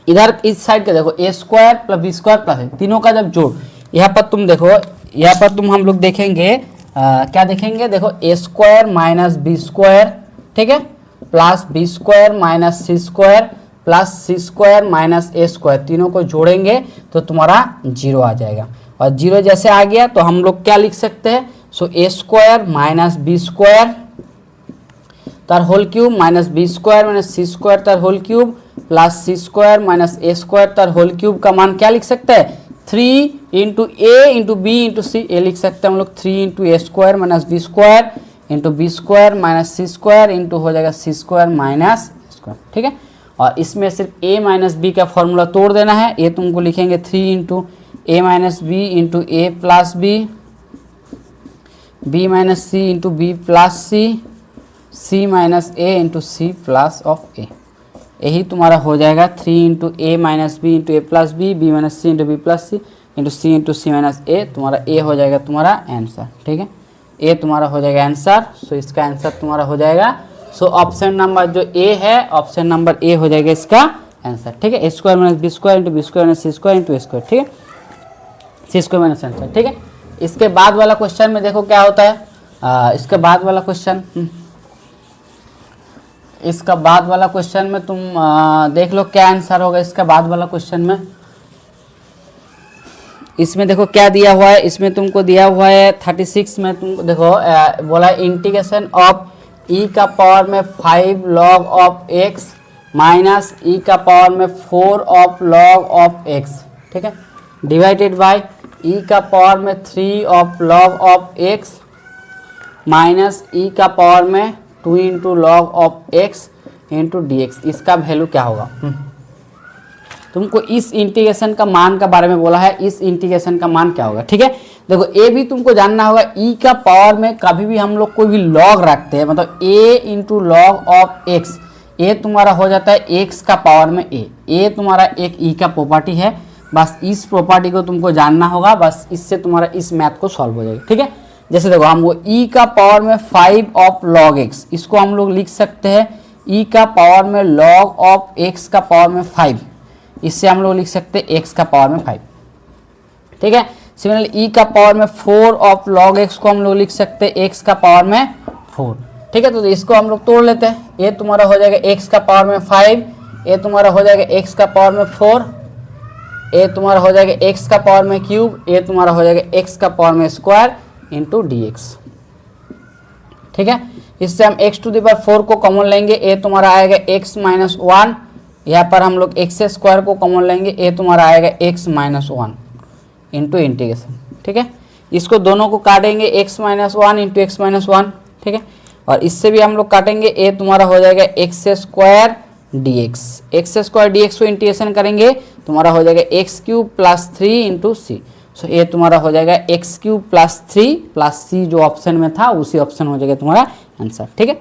इधर इस साइड का देखो A square plus B square plus है, तीनों का जब जोड़, यहाँ पर तुम देखो, यहाँ पर तुम हम लोग देखेंगे क्या देखेंगे, देखो A square minus B square, ठीक है, plus B square minus C square plus C square minus A square, तीनों को जोड़ेंगे तो तुम्हारा 0 आ जाएगा, और 0 जैसे आ गया तो हम लोग क्या लिख सकते हैं, so A square minus B square तर whole cube minus B square minus C square तर whole cube plus C square minus A square तर होल क्यूब का मान क्या लिख सकते हैं, 3 into A into B into C, ए लिख सकते हैं हम लोग 3 into A square minus B square into B square minus C square into हो जाएगा सी स्क्वायर माइनस स्क्वायर, ठीक है। और इसमें सिर्फ a माइनस बी का फॉर्मूला तोड़ देना है, ये तुमको लिखेंगे 3 into A minus B into A plus B minus C into B plus C minus A into C plus of A, यही तुम्हारा हो जाएगा 3 into A minus B into A plus B minus C into B plus C into C minus A, तुम्हारा ए हो जाएगा तुम्हारा आंसर, ठीक है, ए तुम्हारा हो जाएगा आंसर। सो इसका आंसर तुम्हारा हो जाएगा, सो ऑप्शन नंबर जो ए है, ऑप्शन नंबर ए हो जाएगा इसका आंसर, ठीक है, A square minus B square into B square minus C square into A square, ठीक है, सी स्क्वायर माइनस आंसर, ठीक है। इसके बाद वाला क्वेश्चन में देखो क्या होता है, इसके बाद वाला क्वेश्चन, इसका बाद वाला क्वेश्चन में तुम देख लो क्या आंसर होगा इसका बाद वाला क्वेश्चन में। इसमें देखो क्या दिया हुआ है, इसमें तुमको दिया हुआ है 36 में तुम देखो बोला इंटीग्रेशन ऑफ e का पावर में 5 log of x minus e का पावर में 4 ऑफ log ऑफ x, ठीक है, डिवाइडेड बाय e का पावर में 3 of log of x minus e का पावर में 2 into log of x into D x, इसका वैल्यू क्या होगा। तुमको इस इंटीग्रेशन का मान का बारे में बोला है, इस इंटीग्रेशन का मान क्या होगा, ठीक है। देखो ए भी तुमको जानना होगा, ई का पावर में कभी भी हम लोग कोई भी लॉग रखते हैं, मतलब ए इंटू लॉग ऑफ एक्स, ए तुम्हारा हो जाता है एक्स का पावर में ए तुम्हारा एक ई का प्रॉपर्टी है। बस इस प्रॉपर्टी को तुमको जानना होगा, बस इससे तुम्हारा इस मैथ को सॉल्व हो जाएगा। ठीक है, जैसे देखो हमको ई का पावर में 5 ऑफ लॉग एक्स, इसको हम लोग लिख सकते हैं ई का पावर में लॉग ऑफ एक्स का पावर में 5, इससे हम लोग लिख सकते हैं एक्स का पावर में 5। ठीक है, सिमिलरली ई का पावर में 4 ऑफ लॉग एक्स को हम लोग लिख सकते हैं एक्स का पावर में 4। ठीक है, तो इसको हम लोग तोड़ लेते हैं। ये तुम्हारा हो जाएगा एक्स का पावर में 5, ये तुम्हारा हो जाएगा एक्स का पावर में 4, ये तुम्हारा हो जाएगा एक्स का पावर में क्यूब, ये तुम्हारा हो जाएगा एक्स का पावर में स्क्वायर इंटू डी एक्स। ठीक है, इससे हम एक्स टू द पावर 4 को कॉमन लेंगे, ये तुम्हारा आएगा एक्स माइनस 1, यहाँ पर हम लोग एक्स स्क्वायर को कॉमन लेंगे, ये तुम्हारा आएगा एक्स माइनस 1 इंटू इंटीग्रेशन। ठीक है, इसको दोनों को काटेंगे x minus 1 into x minus 1। ठीक है, और इससे भी हम लोग काटेंगे, ये तुम्हारा हो जाएगा x square D x, x square D x को इंटीग्रेशन करेंगे तुम्हारा हो जाएगा एक्स क्यूब प्लस 3 इंटू सी। सो ये तुम्हारा हो जाएगा एक्स क्यूब प्लस 3 प्लस सी, जो ऑप्शन में था उसी ऑप्शन हो जाएगा तुम्हारा आंसर। ठीक है,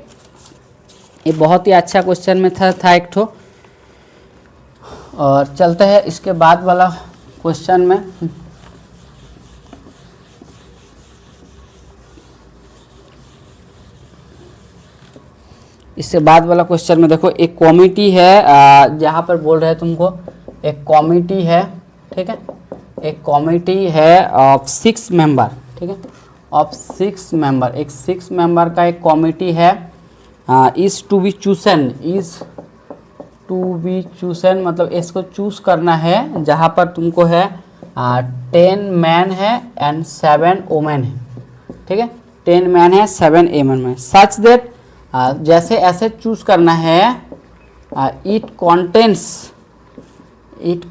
ये बहुत ही अच्छा क्वेश्चन में था एक ठो। और चलते हैं इसके बाद वाला क्वेश्चन में। इससे बाद वाला क्वेश्चन में देखो एक कॉमिटी है, जहाँ पर बोल रहे हैं तुमको एक कॉमिटी है। ठीक है, एक कॉमिटी है ऑफ 6 मेंबर। ठीक है, ऑफ 6 मेंबर, एक 6 मेंबर का एक कॉमिटी है। Is to be chosen, is to be chosen मतलब इसको चूज करना है, जहाँ पर तुमको है 10 मैन है एंड 7 वुमेन है। ठीक है, 10 मैन है 7 वुमेन में, सच दैट जैसे ऐसे चूज करना है, इट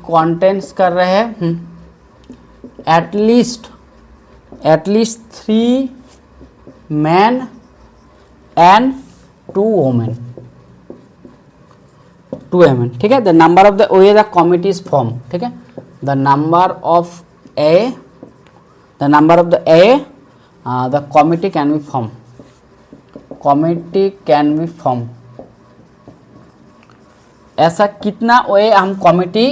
कॉन्टेंट्स कर रहे हैं at least 3 man and 2 women, 2 women. ठीक है, the number of the way the committee is form. ठीक है, the number of the committee can be form, committee can be form. ऐसा कितना वे हम कमिटी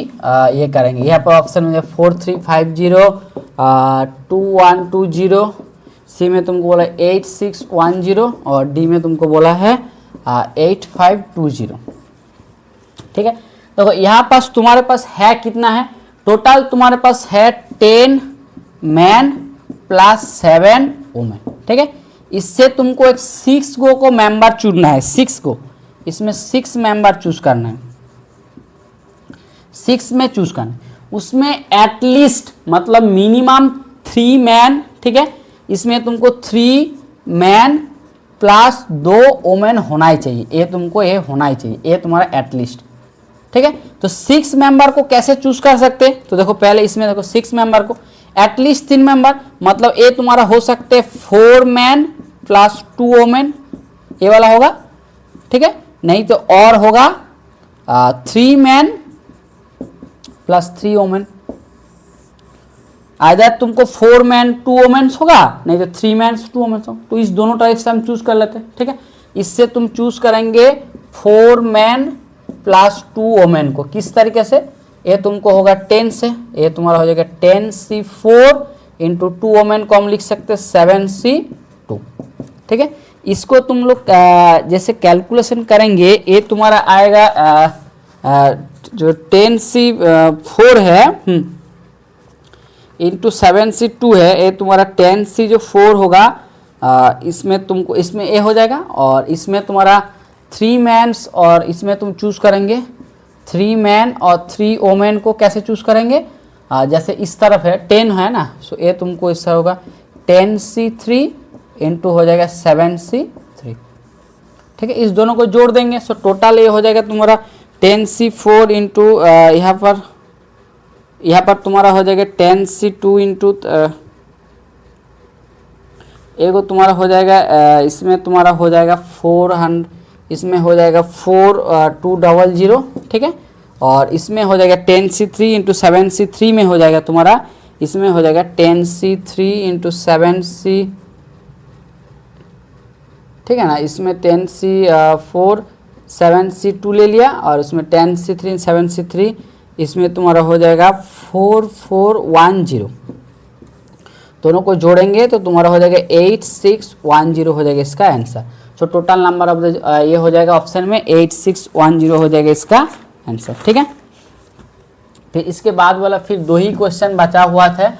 ये करेंगे, यहाँ पर ऑप्शन में 4350, 2120, सी में तुमको बोला 8610 और डी में तुमको बोला है 8520। ठीक है, देखो यहाँ पास तुम्हारे पास है कितना है, टोटल तुम्हारे पास है 10 मैन प्लस 7 वुमेन। ठीक है, इससे तुमको एक 6 को मेंबर चुनना है, 6 को, इसमें 6 मेंबर चूज करना है, 6 में चूज करना, उसमें एटलीस्ट मतलब मिनिमम 3 मैन। ठीक है, इसमें तुमको 3 मैन प्लस 2 वुमेन होना ही चाहिए, ये तुमको ये होना ही चाहिए, ये तुम्हारा एटलीस्ट। ठीक है, तो 6 मेंबर को कैसे चूज कर सकते हैं, तो देखो पहले इसमें देखो 6 मेंबर को एटलीस्ट 3 मेंबर मतलब ये तुम्हारा हो सकते 4 मैन प्लस 2 वुमेन, ये वाला होगा। ठीक है, नहीं तो और होगा 3 मैन प्लस 3 वुमेन, आइदर तुमको 4 मैन 2 वुमेन होगा, नहीं तो 3 मैन 2 वुमेन होगा। तो इस दोनों टाइप से हम चूज कर लेते हैं। ठीक है, इससे तुम चूज करेंगे 4 मैन प्लस 2 वुमेन को, किस तरीके से, ये तुमको होगा 10 से, ये तुम्हारा हो जाएगा 10C4 इंटू 2 वुमेन को हम लिख सकते हैं 7C2। ठीक है, इसको तुम लोग जैसे कैलकुलेशन करेंगे, ये तुम्हारा आएगा जो 10C4 है इंटू 7C2 है, ये तुम्हारा 10C जो 4 होगा, इसमें तुमको इसमें ए हो जाएगा, और इसमें तुम्हारा 3 मैन्स, और इसमें तुम चूज करेंगे 3 मैन और 3 वुमेन को कैसे चूज करेंगे, जैसे इस तरफ है 10 है ना, सो ये तुमको इससे होगा 10C3 इंटू हो जाएगा 7C3। ठीक है, इस दोनों को जोड़ देंगे, सो टोटल ये हो जाएगा तुम्हारा 10C4 इंटू यहाँ पर तुम्हारा हो जाएगा 10C2 इंटू एगो तुम्हारा हो जाएगा, इसमें तुम्हारा हो जाएगा 400, इसमें हो जाएगा 4200। ठीक है, और इसमें हो जाएगा 10C3 इंटू 7C3 में हो जाएगा तुम्हारा, इसमें हो जाएगा 10C3 इंटू 7C। ठीक है ना, इसमें 10C4 7c2 ले लिया और उसमें 10c3 7c3, इसमें तुम्हारा हो जाएगा 4410। दोनों को जोड़ेंगे तो तुम्हारा हो जाएगा 8610 हो जाएगा इसका answer. So total number of the ये हो जाएगा ऑप्शन में 8610 हो जाएगा इसका आंसर। ठीक है, फिर इसके बाद वाला फिर 2 ही क्वेश्चन बचा हुआ था,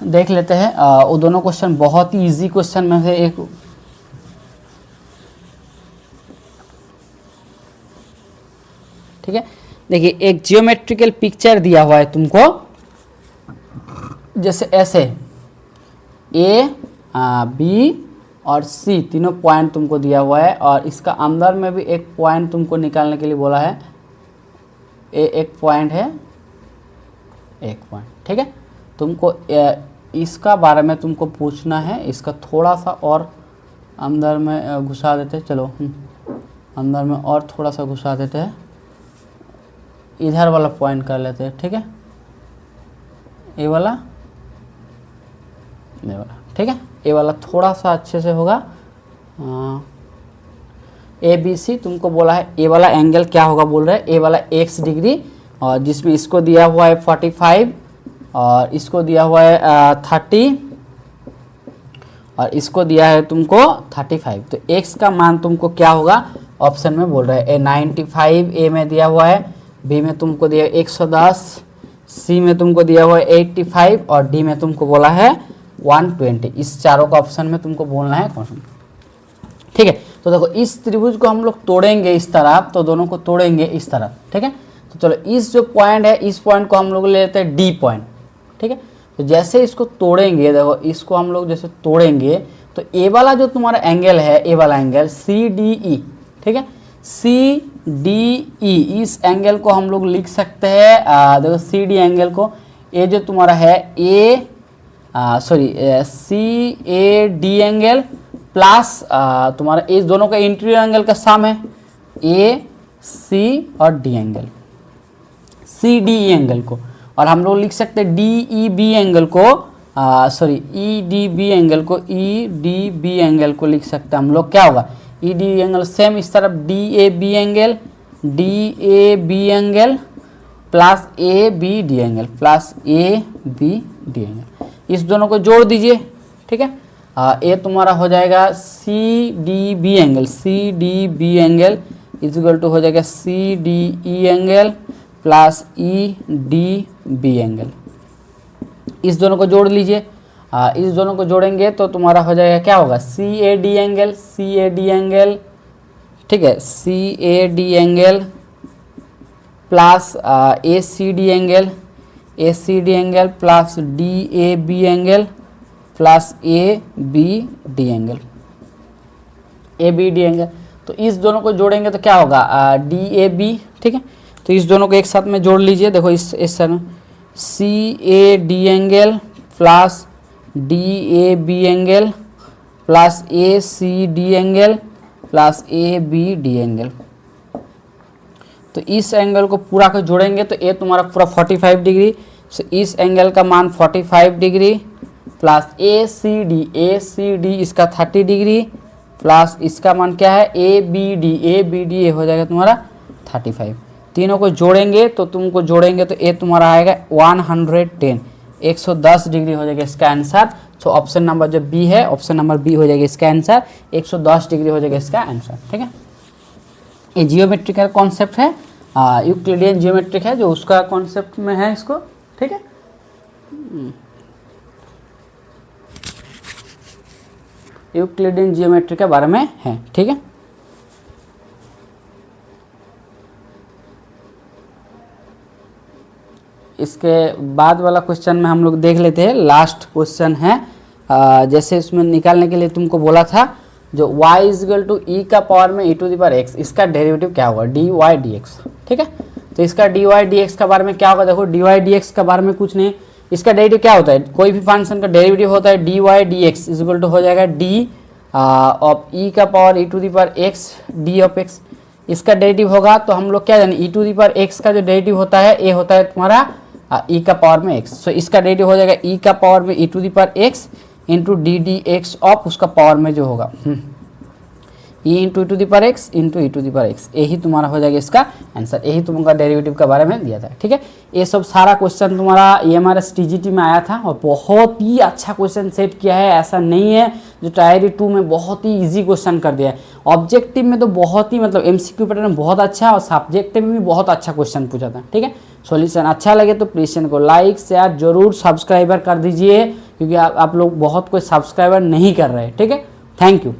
देख लेते हैं। वो दोनों क्वेश्चन बहुत ही इजी क्वेश्चन में से एक। ठीक है, देखिए एक जियोमेट्रिकल पिक्चर दिया हुआ है तुमको, जैसे ऐसे ए बी और सी तीनों पॉइंट तुमको दिया हुआ है, और इसका अंदर में भी एक पॉइंट तुमको निकालने के लिए बोला है। ए एक पॉइंट है, एक पॉइंट। ठीक है, तुमको इसका बारे में तुमको पूछना है। इसका थोड़ा सा और अंदर में घुसा देते हैं। चलो अंदर में और थोड़ा सा घुसा देते हैं, इधर वाला पॉइंट कर लेते हैं। ठीक है, ये वाला, ये वाला। ठीक है, ये वाला थोड़ा सा अच्छे से होगा। ए बी सी तुमको बोला है, ए वाला एंगल क्या होगा बोल रहे हैं, ए वाला x डिग्री, और जिसमें इसको दिया हुआ है 45 और इसको दिया हुआ है 30 और इसको दिया है तुमको 35। तो x का मान तुमको क्या होगा ऑप्शन में बोल रहे हैं। 95 ए में दिया हुआ है, बी में तुमको दिया 110, सी में तुमको दिया हुआ है 85 और डी में तुमको बोला है 120। इस चारों का ऑप्शन में तुमको बोलना है कौन सा। ठीक है, तो देखो इस त्रिभुज को हम लोग तोड़ेंगे इस तरफ, तो दोनों को तोड़ेंगे इस तरफ। ठीक है, तो चलो इस जो पॉइंट है, इस पॉइंट को हम लोग ले लेते हैं डी पॉइंट। ठीक है, तो जैसे इसको तोड़ेंगे, देखो इसको हम लोग जैसे तोड़ेंगे तो ए वाला जो तुम्हारा एंगल है, ए वाला एंगल सी डी ई। ठीक है, सी डी ई, इस एंगल को हम लोग लिख सकते हैं, देखो सी डी एंगल को, ये जो तुम्हारा है a C A D angle plus तुम्हारा इस दोनों का इंटीरियर एंगल का सम है ए सी और d angle, c d e angle को। और हम लोग लिख सकते हैं डी ई बी एंगल को, ई डी बी एंगल को, ई डी बी एंगल को लिख सकते हैं हम लोग। क्या होगा, ई डी एंगल सेम इस तरफ d A B angle, d A B angle plus A B D angle, plus A B D angle. इस दोनों को जोड़ दीजिए। ठीक है, ये तुम्हारा हो जाएगा c d b angle, c d b angle equal to हो जाएगा c d e angle plus e d b angle. इस दोनों को जोड़ लीजिए। इस दोनों को जोड़ेंगे तो तुम्हारा हो जाएगा क्या होगा, C A D angle, C A D angle. ठीक है, C A D angle plus A C D angle, A C D angle plus D A B angle plus A B D angle, A B D angle. तो इस दोनों को जोड़ेंगे तो क्या होगा, डी ए बी। ठीक है, तो इस दोनों को एक साथ में जोड़ लीजिए। देखो इस तरह C A D angle plus D A B angle plus A C D angle plus A B D angle. तो इस एंगल को पूरा को जोड़ेंगे तो ये तुम्हारा पूरा 45 डिग्री। तो इस एंगल का मान 45 degree plus A C D इसका 30 डिग्री प्लस इसका मान क्या है ए बी डी हो जाएगा तुम्हारा 35। तीनों को जोड़ेंगे तो तुमको जोड़ेंगे तो ये तुम्हारा आएगा 110 डिग्री हो जाएगा इसका आंसर। तो ऑप्शन नंबर जो बी है, ऑप्शन नंबर बी हो जाएगा इसका आंसर, 110 डिग्री हो जाएगा इसका आंसर। ठीक है, ये जियोमेट्रिकल कॉन्सेप्ट है, यूक्लिडियन जियोमेट्रिक है जो उसका कॉन्सेप्ट में है इसको। ठीक है, यूक्लिडियन जियोमेट्री के बारे में है। ठीक है, इसके बाद वाला क्वेश्चन में हम लोग देख लेते हैं। लास्ट क्वेश्चन है, जैसे इसमें निकालने के लिए तुमको बोला था जो y इजगल टू ई का पावर में e to the power x, इसका डेरिवेटिव क्या होगा, डी वाई डी एक्स। ठीक है, तो इसका डी वाई डी एक्स का बारे में क्या होगा, देखो डी वाई डी एक्स का बारे में कुछ नहीं, इसका डेरिवेटिव क्या होता है, कोई भी फंक्शन का डेरिवेटिव होता है d y d x is equal to हो जाएगा डी ऑफ ई का power e to the power x d of x। इसका डेरिवेटिव होगा तो हम लोग क्या जाने, e to the power x का जो डेरिवेटिव होता है ये होता है तुम्हारा e का पावर में x। सो इसका डेरिवेटिव हो जाएगा e का पावर में e to the power x into d d x of उसका पावर में जो होगा। E into e to the power x into e to the power x, यही तुम्हारा हो जाएगा इसका आंसर। यही तुमका डेरिवेटिव के बारे में दिया था, ठीक है। ये सब सारा क्वेश्चन तुम्हारा EMRS TGT में आया था और बहुत ही अच्छा क्वेश्चन सेट किया है। ऐसा नहीं है जो टायर 2 में बहुत ही इजी क्वेश्चन कर दिया है, ऑब्जेक्टिव में तो बहुत ही मतलब MCQ पैटर्न में बहुत अच्छा और सब्जेक्टिव में भी बहुत अच्छा क्वेश्चन पूछा था, ठीक है। सॉल्यूशन अच्छा लगे तो प्लीज चैनल को लाइक शेयर जरूर सब्सक्राइबर कर दीजिए, क्योंकि आप लोग बहुत कोई सब्सक्राइबर नहीं कर रहे हैं, ठीक है। Thank you.